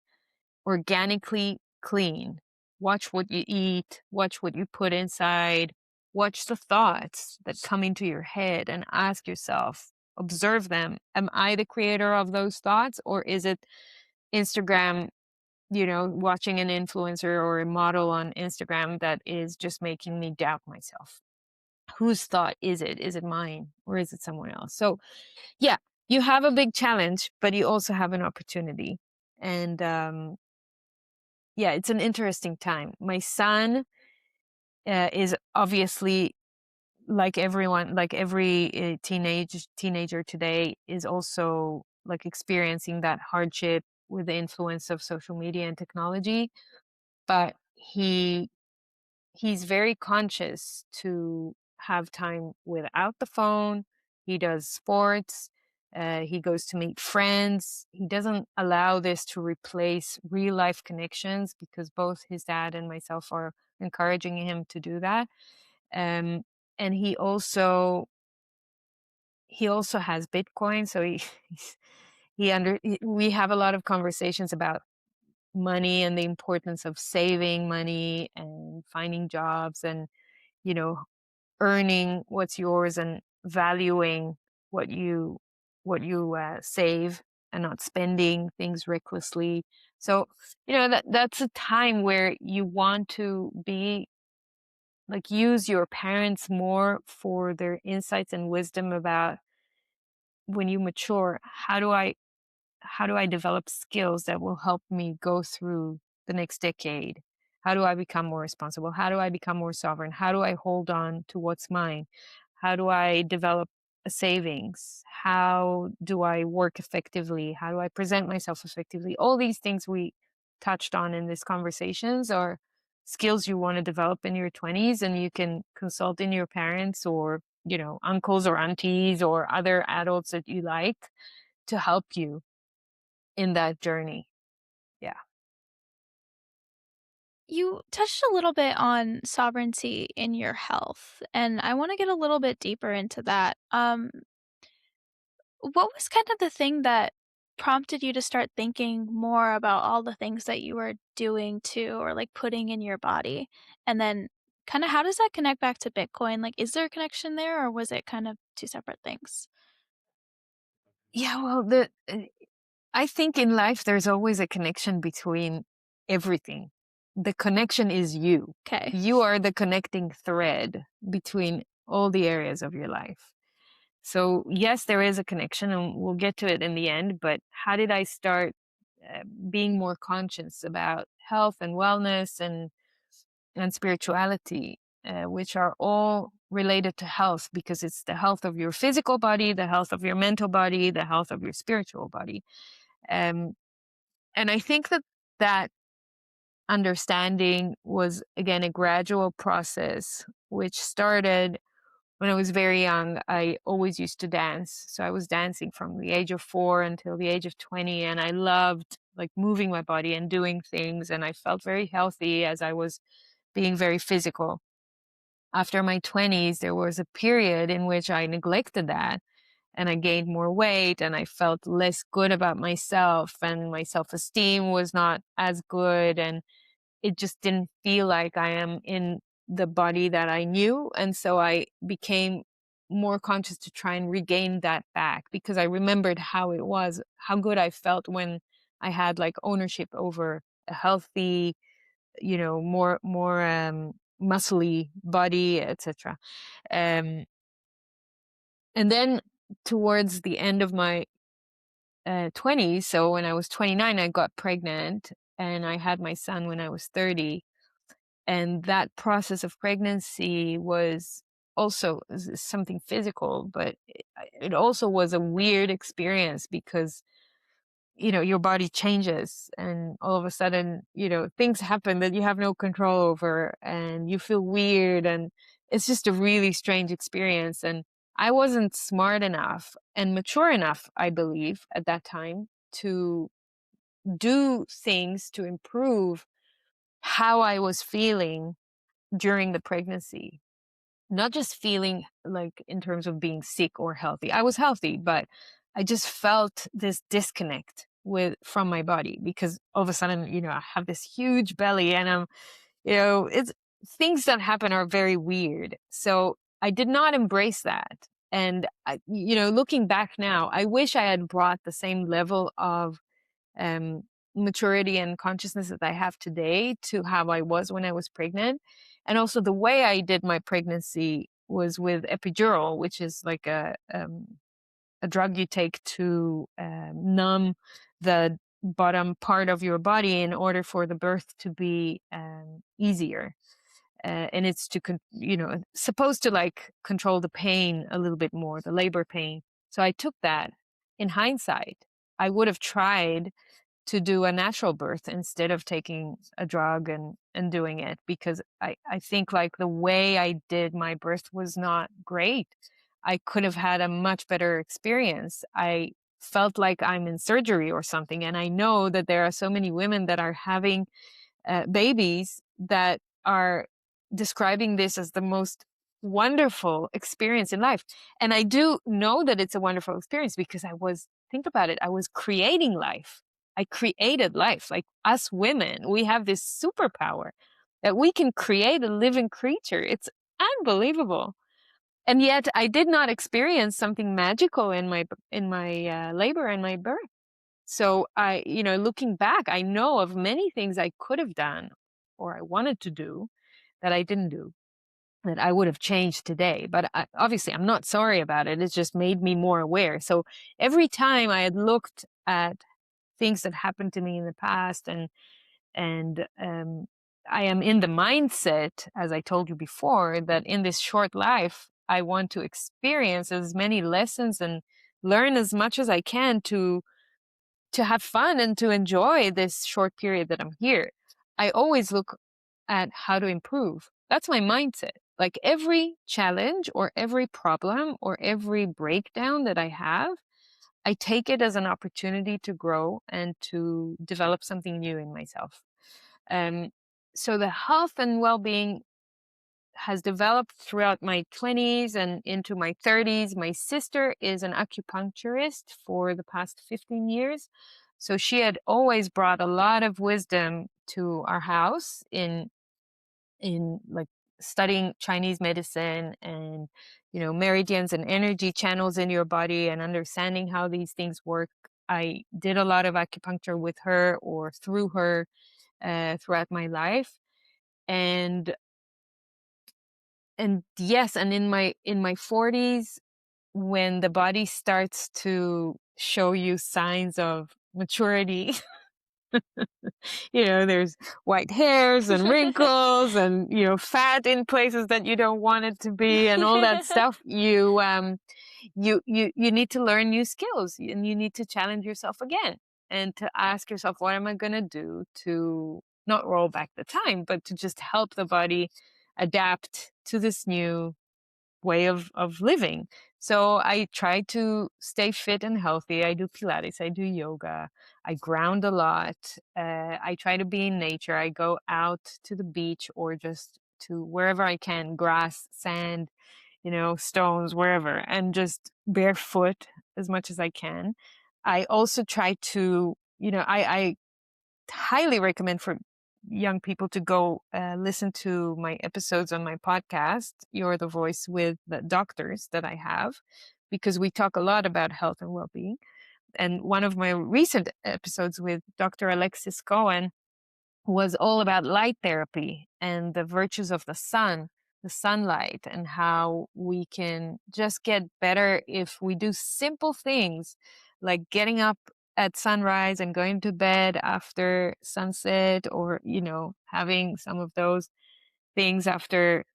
organically clean. Watch what you eat, watch what you put inside. watch the thoughts that come into your head and ask yourself, observe them. Am I the creator of those thoughts, or is it Instagram, watching an influencer or a model on Instagram that is just making me doubt myself? Whose thought is it? Is it mine, or is it someone else? So, yeah, you have a big challenge, but you also have an opportunity. And yeah, it's an interesting time. My son is obviously, like everyone, like every teenager today, is also like experiencing that hardship with the influence of social media and technology. But he's very conscious to have time without the phone. He does sports. He goes to meet friends. He doesn't allow this to replace real life connections, because both his dad and myself are encouraging him to do that. Um, and he also has Bitcoin, so we have a lot of conversations about money and the importance of saving money and finding jobs, and you know earning what's yours and valuing what you save, and not spending things recklessly. So that's a time where you want to be like, use your parents more for their insights and wisdom about, when you mature, how do I develop skills that will help me go through the next decade? How do I become more responsible? How do I become more sovereign? How do I hold on to what's mine? How do I develop a savings? How do I work effectively? How do I present myself effectively? All these things we touched on in these conversations are skills you want to develop in your 20s, and you can consult in your parents, or uncles or aunties or other adults that you like, to help you in that journey. Yeah. You touched a little bit on sovereignty in your health, and I want to get a little bit deeper into that. What was kind of the thing that prompted you to start thinking more about all the things that you were doing to or like putting in your body? And then kind of how does that connect back to Bitcoin? Like, is there a connection there, or was it kind of two separate things? Yeah, well, I think in life there's always a connection between everything. The connection is you. Okay. You are the connecting thread between all the areas of your life. So, yes, there is a connection, and we'll get to it in the end. But how did I start being more conscious about health and wellness and spirituality, which are all related to health, because it's the health of your physical body, the health of your mental body, the health of your spiritual body. Um, and I think that understanding was, again, a gradual process, which started when I was very young. I always used to dance. So I was dancing from the age of 4 until the age of 20. And I loved like moving my body and doing things. And I felt very healthy as I was being very physical. After my 20s, there was a period in which I neglected that, and I gained more weight, and I felt less good about myself, and my self-esteem was not as good, and it just didn't feel like I am in the body that I knew. And so I became more conscious to try and regain that back, because I remembered how it was, how good I felt when I had like ownership over a healthy, more muscly body, etc. Um, and then towards the end of my 20s, so when I was 29, I got pregnant, and I had my son when I was 30. And that process of pregnancy was also something physical, but it also was a weird experience, because your body changes, and all of a sudden things happen that you have no control over, and you feel weird, and it's just a really strange experience. And I wasn't smart enough and mature enough, I believe, at that time, to do things to improve how I was feeling during the pregnancy. Not just feeling like in terms of being sick or healthy. I was healthy, but I just felt this disconnect from my body, because all of a sudden, I have this huge belly, and it's things that happen are very weird. So I did not embrace that. And looking back now, I wish I had brought the same level of um, maturity and consciousness that I have today to how I was when I was pregnant. And also the way I did my pregnancy was with epidural, which is like a drug you take to numb the bottom part of your body in order for the birth to be easier. And it's to, supposed to like control the pain a little bit more, the labor pain. So I took that. In hindsight, I would have tried to do a natural birth instead of taking a drug and doing it, because I think like the way I did my birth was not great. I could have had a much better experience. I felt like I'm in surgery or something. And I know that there are so many women that are having babies that are describing this as the most wonderful experience in life. And I do know that it's a wonderful experience because think about it, I was creating life. I created life. Like us women, we have this superpower that we can create a living creature. It's unbelievable. And yet I did not experience something magical in my labor and my birth. So looking back, I know of many things I could have done or I wanted to do that I didn't do, that I would have changed today. But obviously, I'm not sorry about it. It just made me more aware. So every time I had looked at things that happened to me in the past, and I am in the mindset, as I told you before, that in this short life, I want to experience as many lessons and learn as much as I can to have fun and to enjoy this short period that I'm here. I always look at how to improve. That's my mindset. Like every challenge or every problem or every breakdown that I have, I take it as an opportunity to grow and to develop something new in myself. Um, so the health and well-being has developed throughout my 20s and into my 30s. My sister is an acupuncturist for the past 15 years. So she had always brought a lot of wisdom to our house in like studying Chinese medicine and meridians and energy channels in your body and understanding how these things work. I did a lot of acupuncture with her or through her throughout my life. And yes, and in my 40s, when the body starts to show you signs of maturity, there's white hairs and wrinkles and fat in places that you don't want it to be and all that stuff, you need to learn new skills, and you need to challenge yourself again and to ask yourself, what am I going to do to not roll back the time, but to just help the body adapt to this new way of living. So I try to stay fit and healthy. I do Pilates, I do yoga, I ground a lot. I try to be in nature. I go out to the beach or just to wherever I can, grass, sand, stones, wherever, and just barefoot as much as I can. I also try to, I highly recommend for young people to go listen to my episodes on my podcast, You're the Voice, with the doctors that I have, because we talk a lot about health and well-being. And one of my recent episodes with Dr. Alexis Cohen was all about light therapy and the virtues of the sun, the sunlight, and how we can just get better if we do simple things like getting up at sunrise and going to bed after sunset, or having some of those things after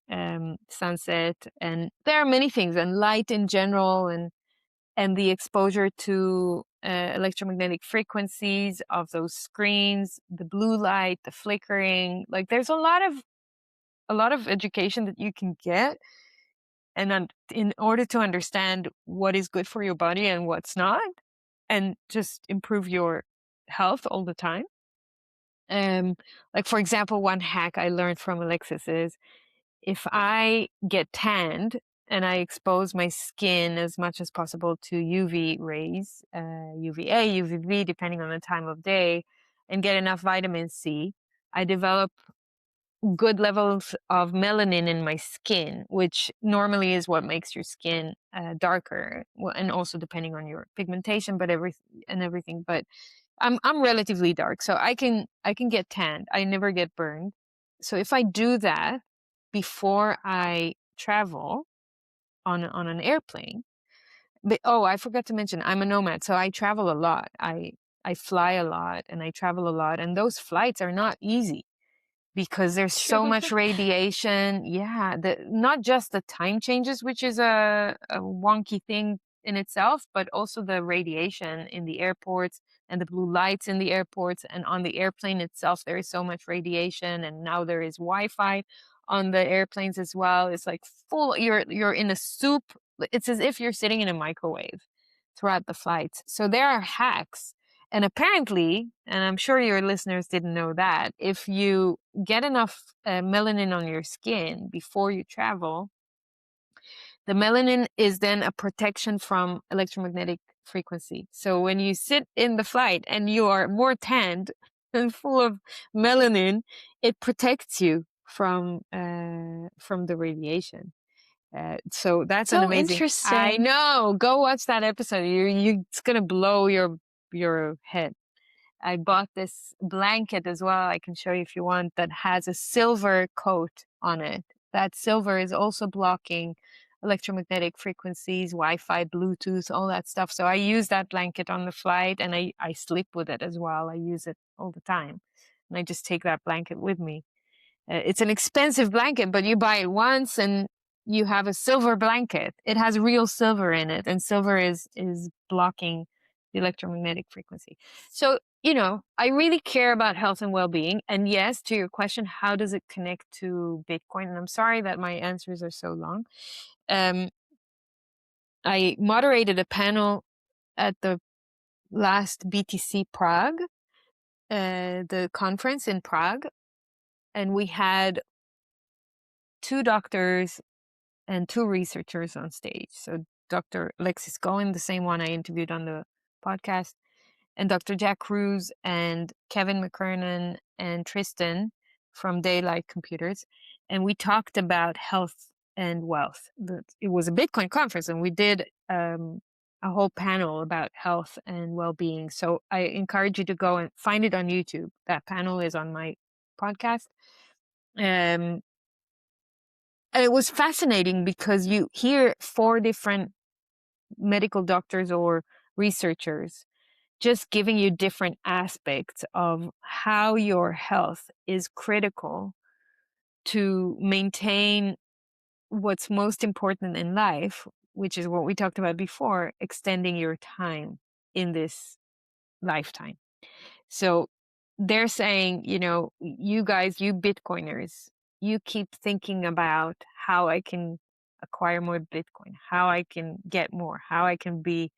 sunset. And there are many things, and light in general, and the exposure to electromagnetic frequencies of those screens, the blue light, the flickering. Like there's a lot of education that you can get, and in order to understand what is good for your body and what's not, and just improve your health all the time. Like for example, one hack I learned from Alexis is, if I get tanned and I expose my skin as much as possible to UV rays, UVA, UVB, depending on the time of day, and get enough vitamin C, I develop good levels of melanin in my skin, which normally is what makes your skin darker, and also depending on your pigmentation, but everything. But I'm relatively dark, so I can get tanned. I never get burned. So if I do that before I travel on an airplane, but oh, I forgot to mention I'm a nomad, so I travel a lot. I fly a lot and I travel a lot, and those flights are not easy because there's so True. much radiation. Yeah, not just the time changes, which is a wonky thing in itself, but also the radiation in the airports and the blue lights in the airports and on the airplane itself. There is so much radiation, and now there is Wi-Fi on the airplanes as well. It's like full. You're in a soup. It's as if you're sitting in a microwave throughout the flights. So there are hacks. And apparently, and I'm sure your listeners didn't know that, if you get enough melanin on your skin before you travel, the melanin is then a protection from electromagnetic frequency. So when you sit in the flight and you are more tanned and full of melanin, it protects you from the radiation. So that's an So amazing. I interesting. know. Go watch that episode. It's gonna blow your head. I bought this blanket as well. I can show you if you want, that has a silver coat on it. That silver is also blocking electromagnetic frequencies, Wi-Fi, Bluetooth, all that stuff. So I use that blanket on the flight, and I sleep with it as well. I use it all the time. And I just take that blanket with me. It's an expensive blanket, but you buy it once and you have a silver blanket. It has real silver in it, and silver is blocking the electromagnetic frequency. So, I really care about health and well-being. And yes, to your question, how does it connect to Bitcoin? And I'm sorry that my answers are so long. I moderated a panel at the last BTC Prague, the conference in Prague, and we had 2 doctors and 2 researchers on stage. So Dr. Alexis Cohen, the same one I interviewed on the podcast, and Dr. Jack Cruz and Kevin McKernan and Tristan from Daylight Computers. And we talked about health and wealth. It was a Bitcoin conference, and we did a whole panel about health and well-being. So I encourage you to go and find it on YouTube. That panel is on my podcast. And it was fascinating because you hear 4 different medical doctors or researchers just giving you different aspects of how your health is critical to maintain what's most important in life, which is what we talked about before, extending your time in this lifetime. So they're saying, you guys, you Bitcoiners, you keep thinking about how I can acquire more Bitcoin, how I can get more, how I can be,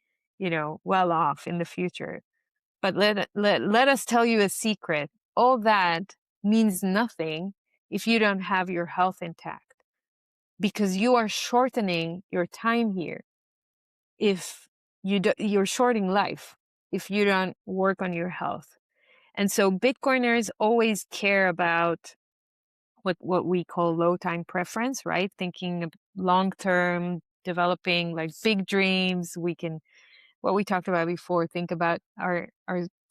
well off in the future. But let us tell you a secret. All that means nothing if you don't have your health intact, because you are shortening your time here. If you're shorting life if you don't work on your health. And so Bitcoiners always care about what we call low time preference, right? Thinking of long term, developing like big dreams. What we talked about before, think about our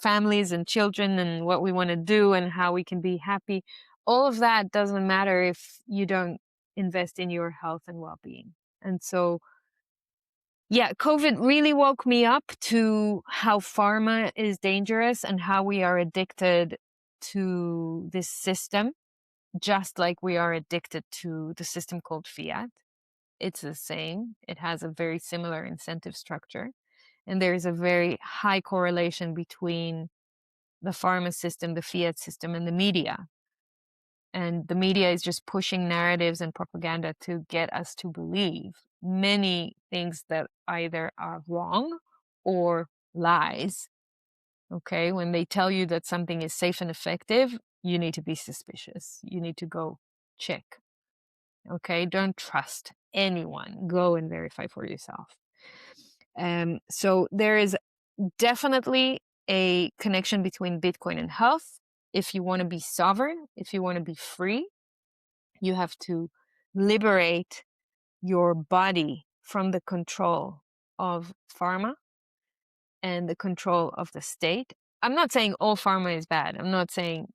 families and children and what we want to do and how we can be happy. All of that doesn't matter if you don't invest in your health and well-being. And so, yeah, COVID really woke me up to how pharma is dangerous and how we are addicted to this system, just like we are addicted to the system called fiat. It's the same. It has a very similar incentive structure. And there is a very high correlation between the pharma system, the fiat system, and the media. And the media is just pushing narratives and propaganda to get us to believe many things that either are wrong or lies. Okay, when they tell you that something is safe and effective, you need to be suspicious. You need to go check. Okay, don't trust anyone. Go and verify for yourself. So there is definitely a connection between Bitcoin and health. If you want to be sovereign, if you want to be free, You have to liberate your body from the control of pharma and the control of the state. I'm not saying all pharma is bad. I'm not saying,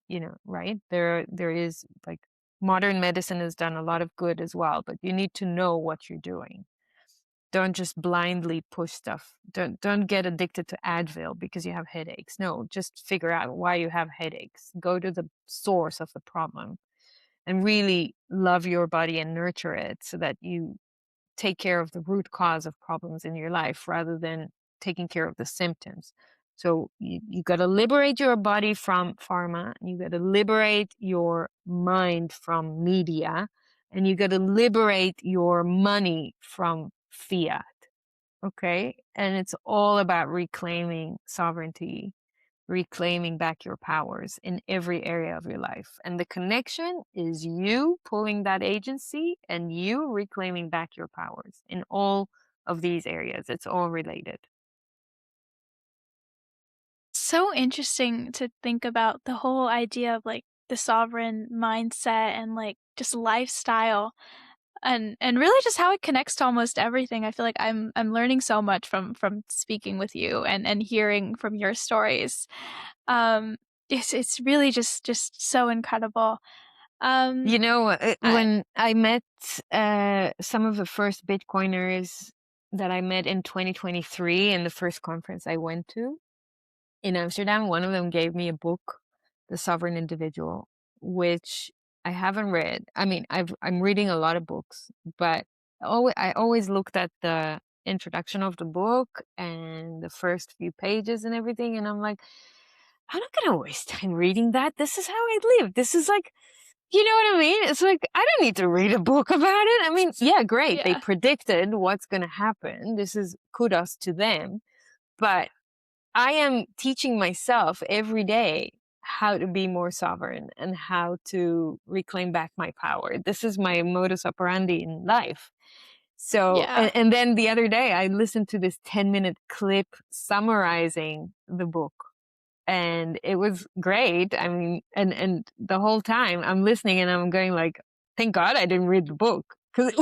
right? There is, like, modern medicine has done a lot of good as well, but you need to know what you're doing. Don't just blindly push stuff. Don't get addicted to Advil because you have headaches. No, just figure out why you have headaches. Go to the source of the problem and really love your body and nurture it so that you take care of the root cause of problems in your life rather than taking care of the symptoms. So you got to liberate your body from pharma, you got to liberate your mind from media, and you got to liberate your money from fiat. Okay? And it's all about reclaiming sovereignty, reclaiming back your powers in every area of your life. And the connection is you pulling that agency and you reclaiming back your powers in all of these areas. It's all related. So interesting to think about the whole idea of like the sovereign mindset and like just lifestyle and really just how it connects to almost everything. I feel like I'm learning so much from speaking with you and hearing from your stories. Um it's really just so incredible. Um I When I met some of the first Bitcoiners that I met in 2023 in the first conference I went to in Amsterdam, one of them gave me a book, The Sovereign Individual, which I haven't read. I mean, I'm reading a lot of books, but I always looked at the introduction of the book and the first few pages and everything, and I'm like, I'm not gonna waste time reading that. This is how I live. This is like, you know what I mean? It's like, I don't need to read a book about it. I mean, yeah, great. They yeah. predicted what's gonna happen. This is kudos to them. But I am teaching myself every day how to be more sovereign and how to reclaim back my power. This is my modus operandi in life. So, Yeah. and then the other day I listened to this 10-minute clip summarizing the book, and it was great. I mean, and the whole time I'm listening and I'm going like, thank God I didn't read the book, because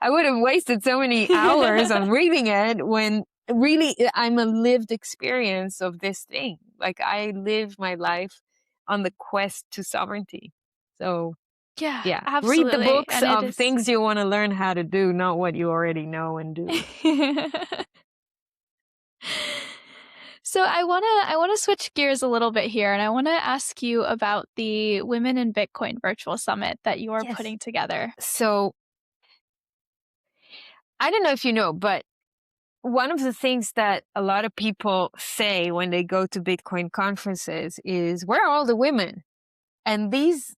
I would have wasted so many hours of reading it when really I'm a lived experience of this thing. Like, I live my life on the quest to sovereignty. So Yeah, yeah, read the absolutely. books And it of is things you want to learn how to do, not what you already know and do. So I wanna switch gears a little bit here, and I wanna ask you about the Women in Bitcoin virtual summit that you are Yes. putting together. So I don't know if you know, but one of the things that a lot of people say when they go to Bitcoin conferences is, where are all the women? And these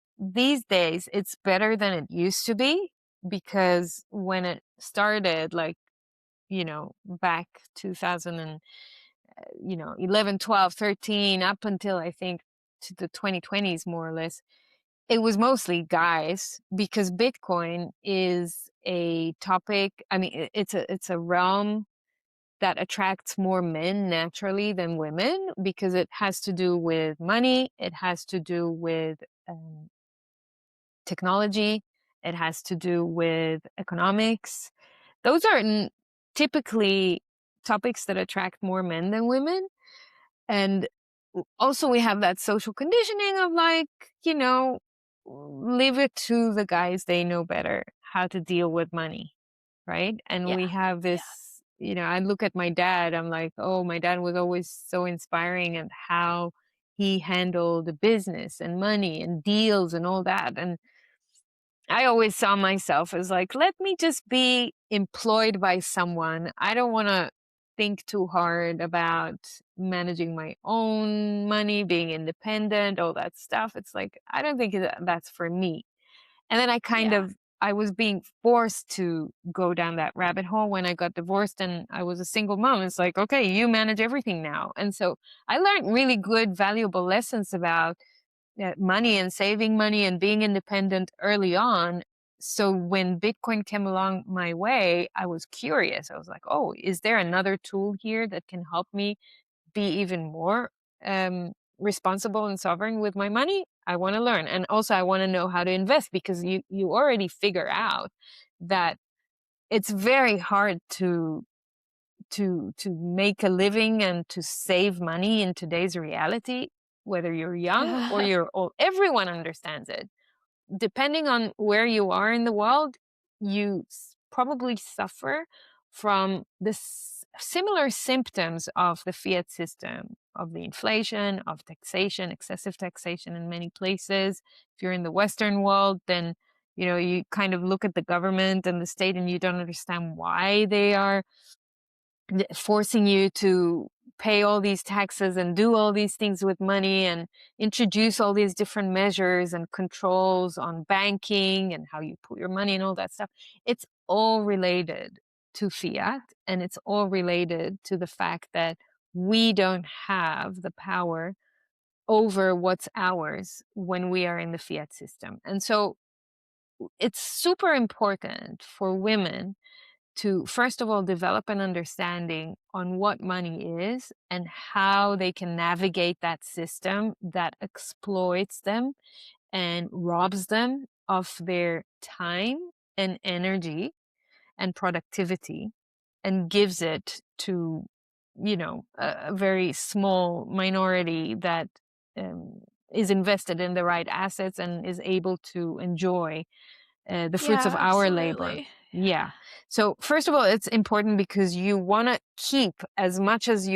days it's better than it used to be, because when it started, like, back 2000 and 11, 12, 13, up until I think to the 2020s, more or less, it was mostly guys, because Bitcoin is a topic. I mean, it's a realm that attracts more men naturally than women, because it has to do with money, it has to do with um, technology, it has to do with economics. Those are typically topics that attract more men than women. And also we have that social conditioning of, like, leave it to the guys, they know better how to deal with money, right? And Yeah, we have yeah, this, I look at my dad, I'm like, oh, my dad was always so inspiring and how he handled the business and money and deals and all that. And I always saw myself as like, let me just be employed by someone. I don't want to think too hard about managing my own money, being independent, all that stuff. It's like, I don't think that's for me. And then yeah, I was being forced to go down that rabbit hole when I got divorced and I was a single mom. It's like, okay, you manage everything now. And so I learned really good, valuable lessons about money and saving money and being independent early on. So when Bitcoin came along my way, I was curious. I was like, oh, is there another tool here that can help me be even more responsible and sovereign with my money, I want to learn. And also I want to know how to invest, because you already figure out that it's very hard to make a living and to save money in today's reality, whether you're young or you're old. Everyone understands it. Depending on where you are in the world, you probably suffer from the similar symptoms of the fiat system, of the inflation, of taxation, excessive taxation in many places. If you're in the Western world, then you kind of look at the government and the state and you don't understand why they are forcing you to pay all these taxes and do all these things with money and introduce all these different measures and controls on banking and how you put your money and all that stuff. It's all related to fiat, and it's all related to the fact that we don't have the power over what's ours when we are in the fiat system. And so it's super important for women to, first of all, develop an understanding on what money is and how they can navigate that system that exploits them and robs them of their time and energy and productivity, and gives it to, a very small minority that um, is invested in the right assets and is able to enjoy the fruits of Yeah, our labor. absolutely. Yeah. So first of all, it's important because you want to keep as much as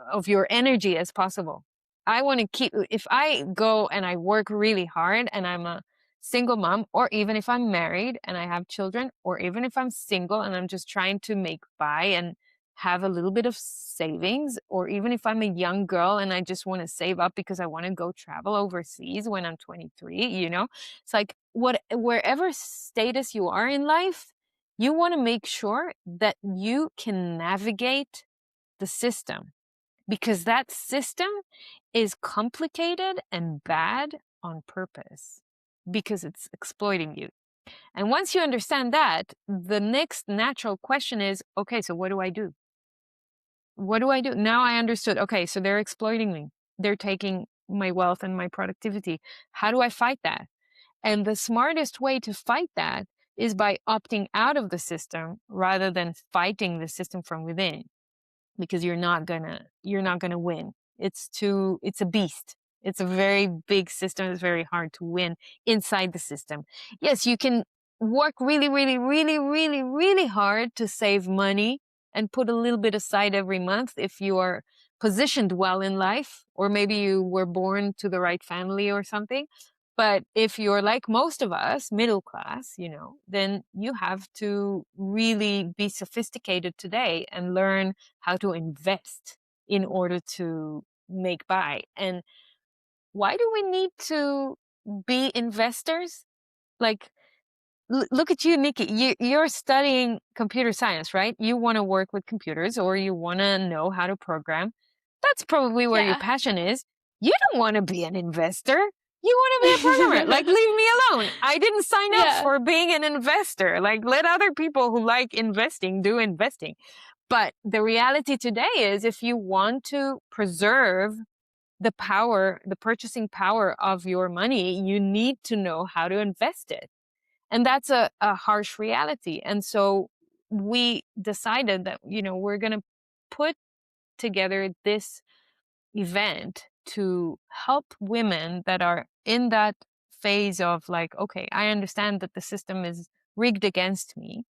of your energy as possible. I want to keep, if I go and I work really hard and I'm a single mom, or even if I'm married and I have children, or even if I'm single and I'm just trying to make by and have a little bit of savings, or even if I'm a young girl and I just want to save up because I want to go travel overseas when I'm 23, it's like wherever status you are in life, you want to make sure that you can navigate the system, because that system is complicated and bad on purpose because it's exploiting you. And once you understand that, the next natural question is, okay, so what do I do? What do I do? Now I understood. Okay, so they're exploiting me. They're taking my wealth and my productivity. How do I fight that? And the smartest way to fight that is by opting out of the system rather than fighting the system from within, because you're not gonna win. It's a beast. It's a very big system. It's very hard to win inside the system. Yes, you can work really, really, really, really, really hard to save money and put a little bit aside every month if you are positioned well in life, or maybe you were born to the right family or something. But if you're like most of us, middle class, then you have to really be sophisticated today and learn how to invest in order to make by. And why do we need to be investors? Like, look at you, Nikki. You're studying computer science, right? You want to work with computers, or you want to know how to program. That's probably where your Yeah. passion is. You don't want to be an investor. You want to be a programmer. Like, leave me alone. I didn't sign up Yeah. for being an investor. Like, let other people who like investing do investing. But the reality today is, if you want to preserve the power, the purchasing power of your money, you need to know how to invest it. And that's a harsh reality. And so we decided that, we're going to put together this event to help women that are in that phase of like, okay, I understand that the system is rigged against me,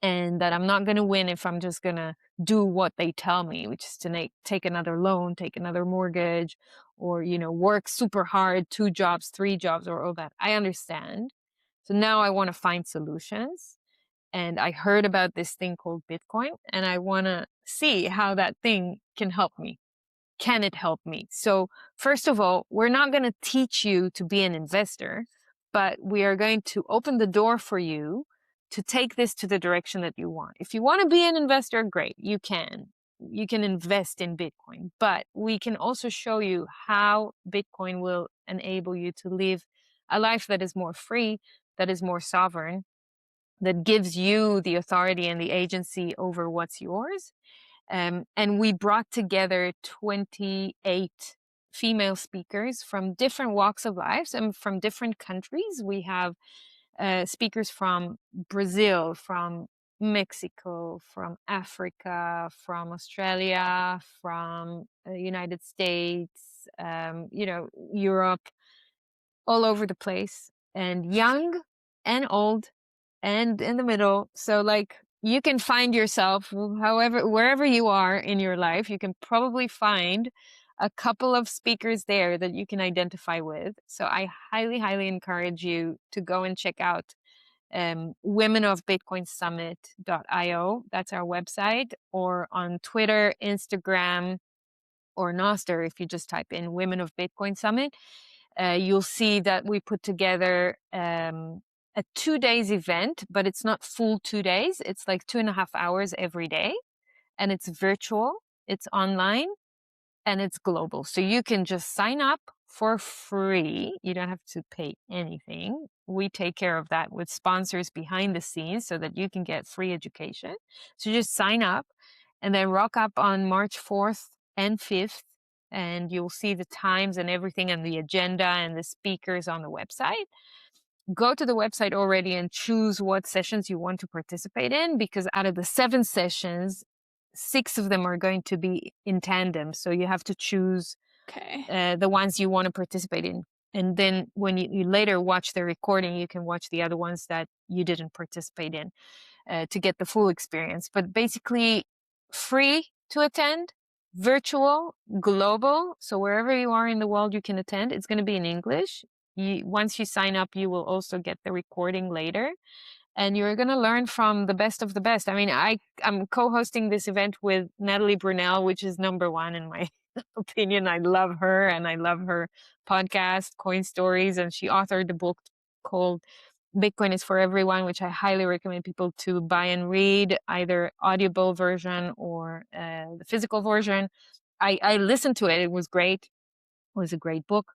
and that I'm not going to win if I'm just going to do what they tell me, which is to take another loan, take another mortgage, or, work super hard, 2 jobs, 3 jobs, or all that. I understand. So now I want to find solutions. And I heard about this thing called Bitcoin, and I want to see how that thing can help me. Can it help me? So first of all, we're not going to teach you to be an investor, but we are going to open the door for you to take this to the direction that you want. If you want to be an investor, great, you can. You can invest in Bitcoin, but we can also show you how Bitcoin will enable you to live a life that is more free, that is more sovereign, that gives you the authority and the agency over what's yours. And we brought together 28 female speakers from different walks of life and from different countries. We have speakers from Brazil, from Mexico, from Africa, from Australia, from the United States, Europe, all over the place, and young and old and in the middle. So like you can find yourself wherever you are in your life, you can probably find a couple of speakers there that you can identify with. So I highly, highly encourage you to go and check out womenofbitcoinsummit.io. That's our website, or on Twitter, Instagram, or Nostr. If you just type in Women of Bitcoin Summit, you'll see that we put together a 2 days event, but it's not full 2 days. It's like 2.5 hours every day, and it's virtual, it's online, and it's global. So you can just sign up for free. You don't have to pay anything. We take care of that with sponsors behind the scenes so that you can get free education. So just sign up and then rock up on March 4th and 5th, and you'll see the times and everything and the agenda and the speakers on the website. Go to the website already and choose what sessions you want to participate in, because out of the 7 sessions, 6 of them are going to be in tandem. So you have to choose the ones you want to participate in. And then when you later watch the recording, you can watch the other ones that you didn't participate in to get the full experience. But basically, free to attend, virtual, global. So wherever you are in the world, you can attend. It's going to be in English. Once you sign up, you will also get the recording later. And you're going to learn from the best of the best. I mean, I'm co-hosting this event with Natalie Brunell, which is number one in my opinion. I love her, and I love her podcast, Coin Stories, and she authored a book called Bitcoin is for Everyone, which I highly recommend people to buy and read, either audible version or the physical version. I listened to it. It was great. It was a great book.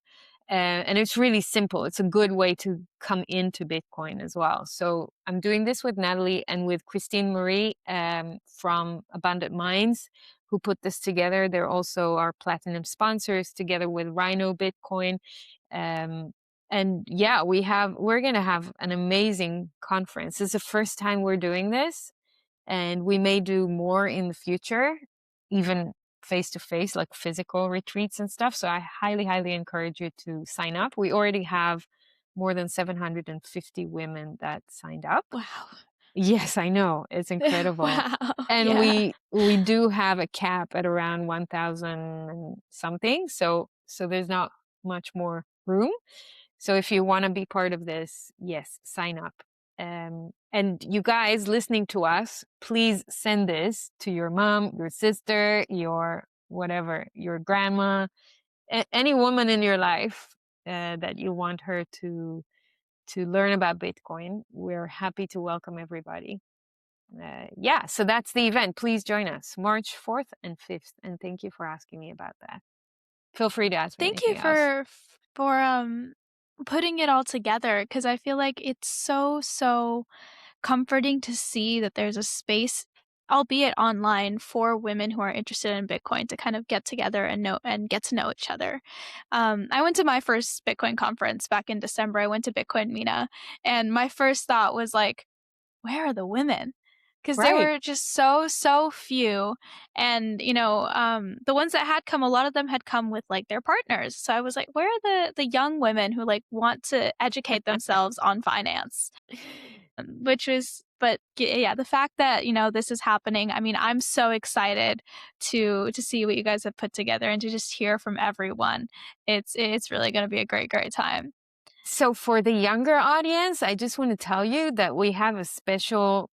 And it's really simple. It's a good way to come into Bitcoin as well. So I'm doing this with Natalie and with Christine Marie from Abundant Minds, who put this together. They're also our platinum sponsors, together with Rhino Bitcoin. And yeah, we're going to have an amazing conference. This is the first time we're doing this, and we may do more in the future, even face to face, like physical retreats and stuff. So I highly, highly encourage you to sign up. We already have more than 750 women that signed up. Wow. Yes, I know. It's incredible. Wow. And Yeah. we do have a cap at around 1,000 and something. So there's not much more room. So if you want to be part of this, yes, sign up. And you guys listening to us, please send this to your mom, your sister, your whatever, your grandma, any woman in your life that you want her to learn about Bitcoin. We're happy to welcome everybody. Yeah, so that's the event. Please join us March 4th and 5th. And thank you for asking me about that. Feel free to ask me Thank you anything else. for putting it all together, because I feel like it's so comforting to see that there's a space, albeit online, for women who are interested in Bitcoin to kind of get together and get to know each other. I went to my first Bitcoin conference back in December. I went to Bitcoin Mina, and my first thought was like, where are the women? Because there Right. were just so few, and the ones that had come, a lot of them had come with like their partners. So I was like, where are the young women who like want to educate themselves on finance? But yeah, the fact that this is happening, I mean, I'm so excited to see what you guys have put together and to just hear from everyone. It's really going to be a great time. So for the younger audience, I just want to tell you that we have a special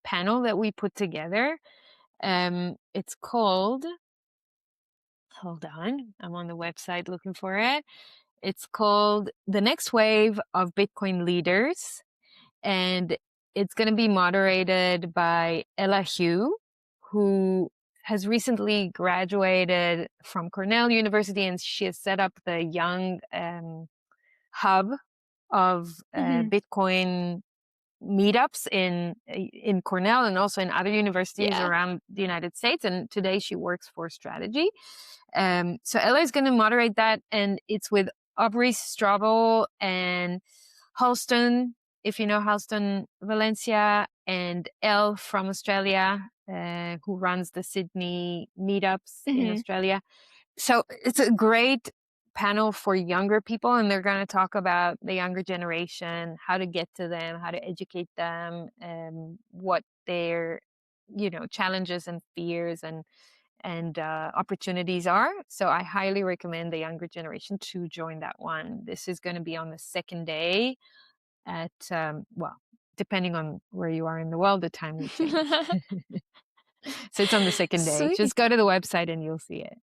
panel that we put together. It's called, hold on, I'm on the website looking for it. It's called The Next Wave of Bitcoin Leaders. And it's going to be moderated by Ella Hugh, who has recently graduated from Cornell University, and she has set up the Young hub of Bitcoin meetups in Cornell and also in other universities Yeah. around the United States. And today she works for Strategy. So Ella is going to moderate that, and it's with Aubrey Strobel and Halston, if you know Halston Valencia, and Elle from Australia, who runs the Sydney meetups in Hmm. Australia. So it's a great panel for younger people, and they're going to talk about the younger generation, how to get to them, how to educate them, and what their challenges and fears and opportunities are. So I highly recommend the younger generation to join that one. This is going to be on the second day at well, depending on where you are in the world, the time will change. So it's on the second day. Sweet. Just go to the website and you'll see it.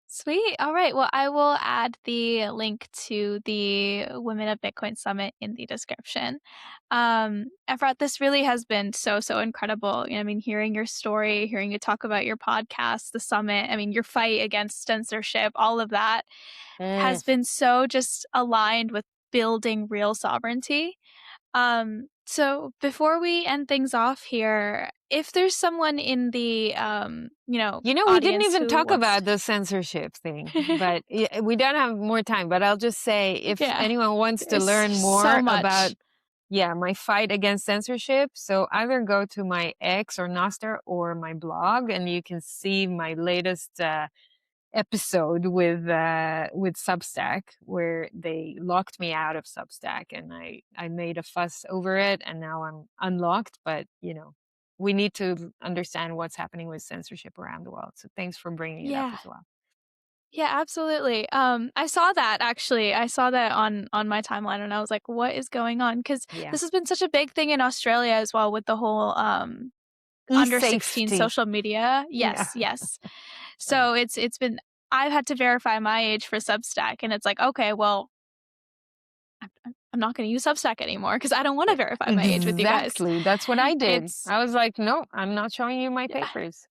Sweet. All right. Well, I will add the link to the Women of Bitcoin Summit in the description. Efrat, this really has been so incredible. I mean, hearing your story, hearing you talk about your podcast, the summit, I mean, your fight against censorship, all of that Mm. has been so just aligned with building real sovereignty. So before we end things off here, if there's someone in the We didn't audience even who talk wants about the censorship thing, but we don't have more time. But I'll just say, if yeah, anyone wants to there's learn so more about, much. my fight against censorship, so either go to my X or Nostr or my blog, and you can see my latest episode with Substack, where they locked me out of Substack, and I made a fuss over it, and now I'm unlocked. But we need to understand what's happening with censorship around the world. So thanks for bringing it up Yeah. as well. Yeah, absolutely. I saw that actually. I saw that on my timeline and I was like, what is going on? Because Yeah, this has been such a big thing in Australia as well with the whole under 16 e-safety. social media. Yeah, Yes, yes. So it's been I've had to verify my age for Substack and it's like, okay, well, I'm not going to use Substack anymore because I don't want to verify my age with you guys. exactly. That's what I did. It's I was like, no, I'm not showing you my yeah, papers.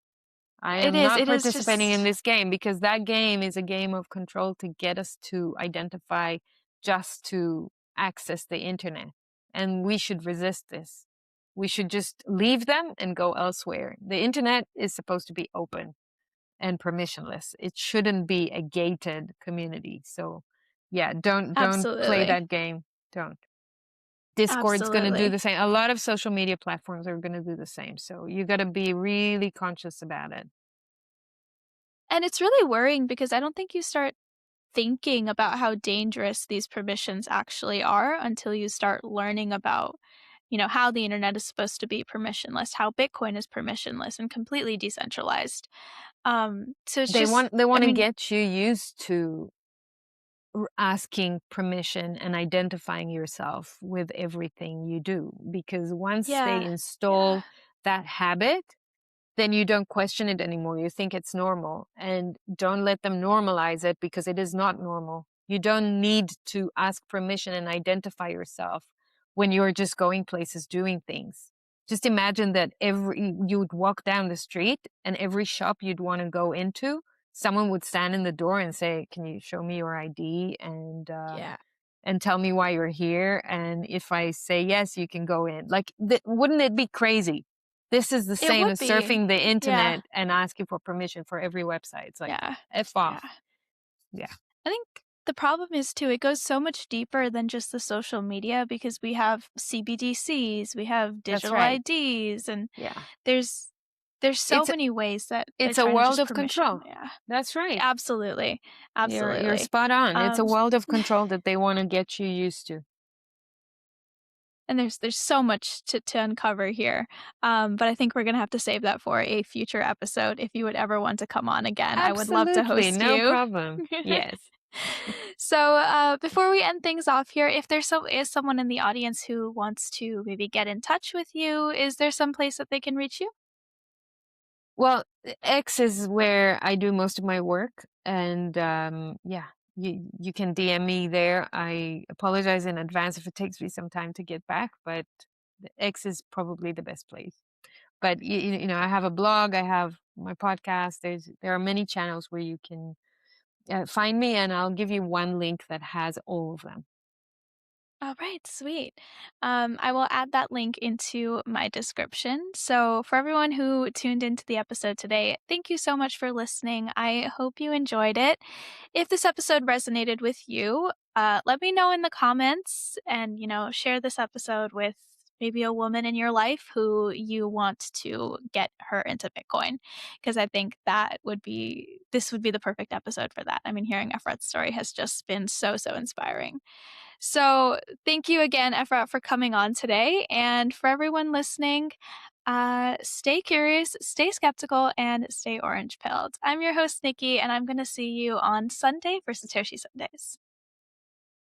I am not it is participating in just this game, because that game is a game of control to get us to identify just to access the internet. And we should resist this. We should just leave them and go elsewhere. The internet is supposed to be open and permissionless. It shouldn't be a gated community. So yeah, don't play absolutely. that game. Don't. Discord's going to do the Absolutely. same. A lot of social media platforms are going to do the same. So you got to be really conscious about it. And it's really worrying because I don't think you start thinking about how dangerous these permissions actually are until you start learning about, how the internet is supposed to be permissionless, how Bitcoin is permissionless and completely decentralized. So it's They just, want they I want to mean, get you used to asking permission and identifying yourself with everything you do, because once they yeah, yeah, install that habit, then you don't question it anymore. You think it's normal, and don't let them normalize it, because it is not normal. You don't need to ask permission and identify yourself when you're just going places, doing things. Just imagine that you would walk down the street, and every shop you'd want to go into, someone would stand in the door and say, "Can you show me your ID yeah. and tell me why you're here? And if I say yes, you can go in." Like, wouldn't it be crazy? This is the It same would as be. surfing the Yeah, internet and asking for permission for every website. It's like, yeah, F yeah. off. Yeah, I think the problem is too, it goes so much deeper than just the social media because we have CBDCs, we have that's digital right. IDs, and Yeah. there's there's so It's many ways that they're it's a trying to world just of permission. control. Yeah. That's right. Absolutely. You're Absolutely. spot on. It's a Um, world of control that they want to get you used to. and there's so much to uncover here. But I think we're gonna have to save that for a future episode. If you would ever want to come on again, I would love to Absolutely. host No you. problem. Yes. So, before we end things off here, if is someone in the audience who wants to maybe get in touch with you, is there some place that they can reach you? Well, X is where I do most of my work, and yeah, you can DM me there. I apologize in advance if it takes me some time to get back, but the X is probably the best place. But I have a blog, I have my podcast. There are many channels where you can find me, and I'll give you one link that has all of them. All right, sweet. I will add that link into my description. So, for everyone who tuned into the episode today, thank you so much for listening. I hope you enjoyed it. If this episode resonated with you, let me know in the comments and, share this episode with maybe a woman in your life who you want to get her into Bitcoin. Because I think this would be the perfect episode for that. I mean, hearing Efrat's story has just been so, so inspiring. So, thank you again, Efrat, for coming on today. And for everyone listening, stay curious, stay skeptical, and stay orange pilled. I'm your host, Nikki, and I'm going to see you on Sunday for Satoshi Sundays.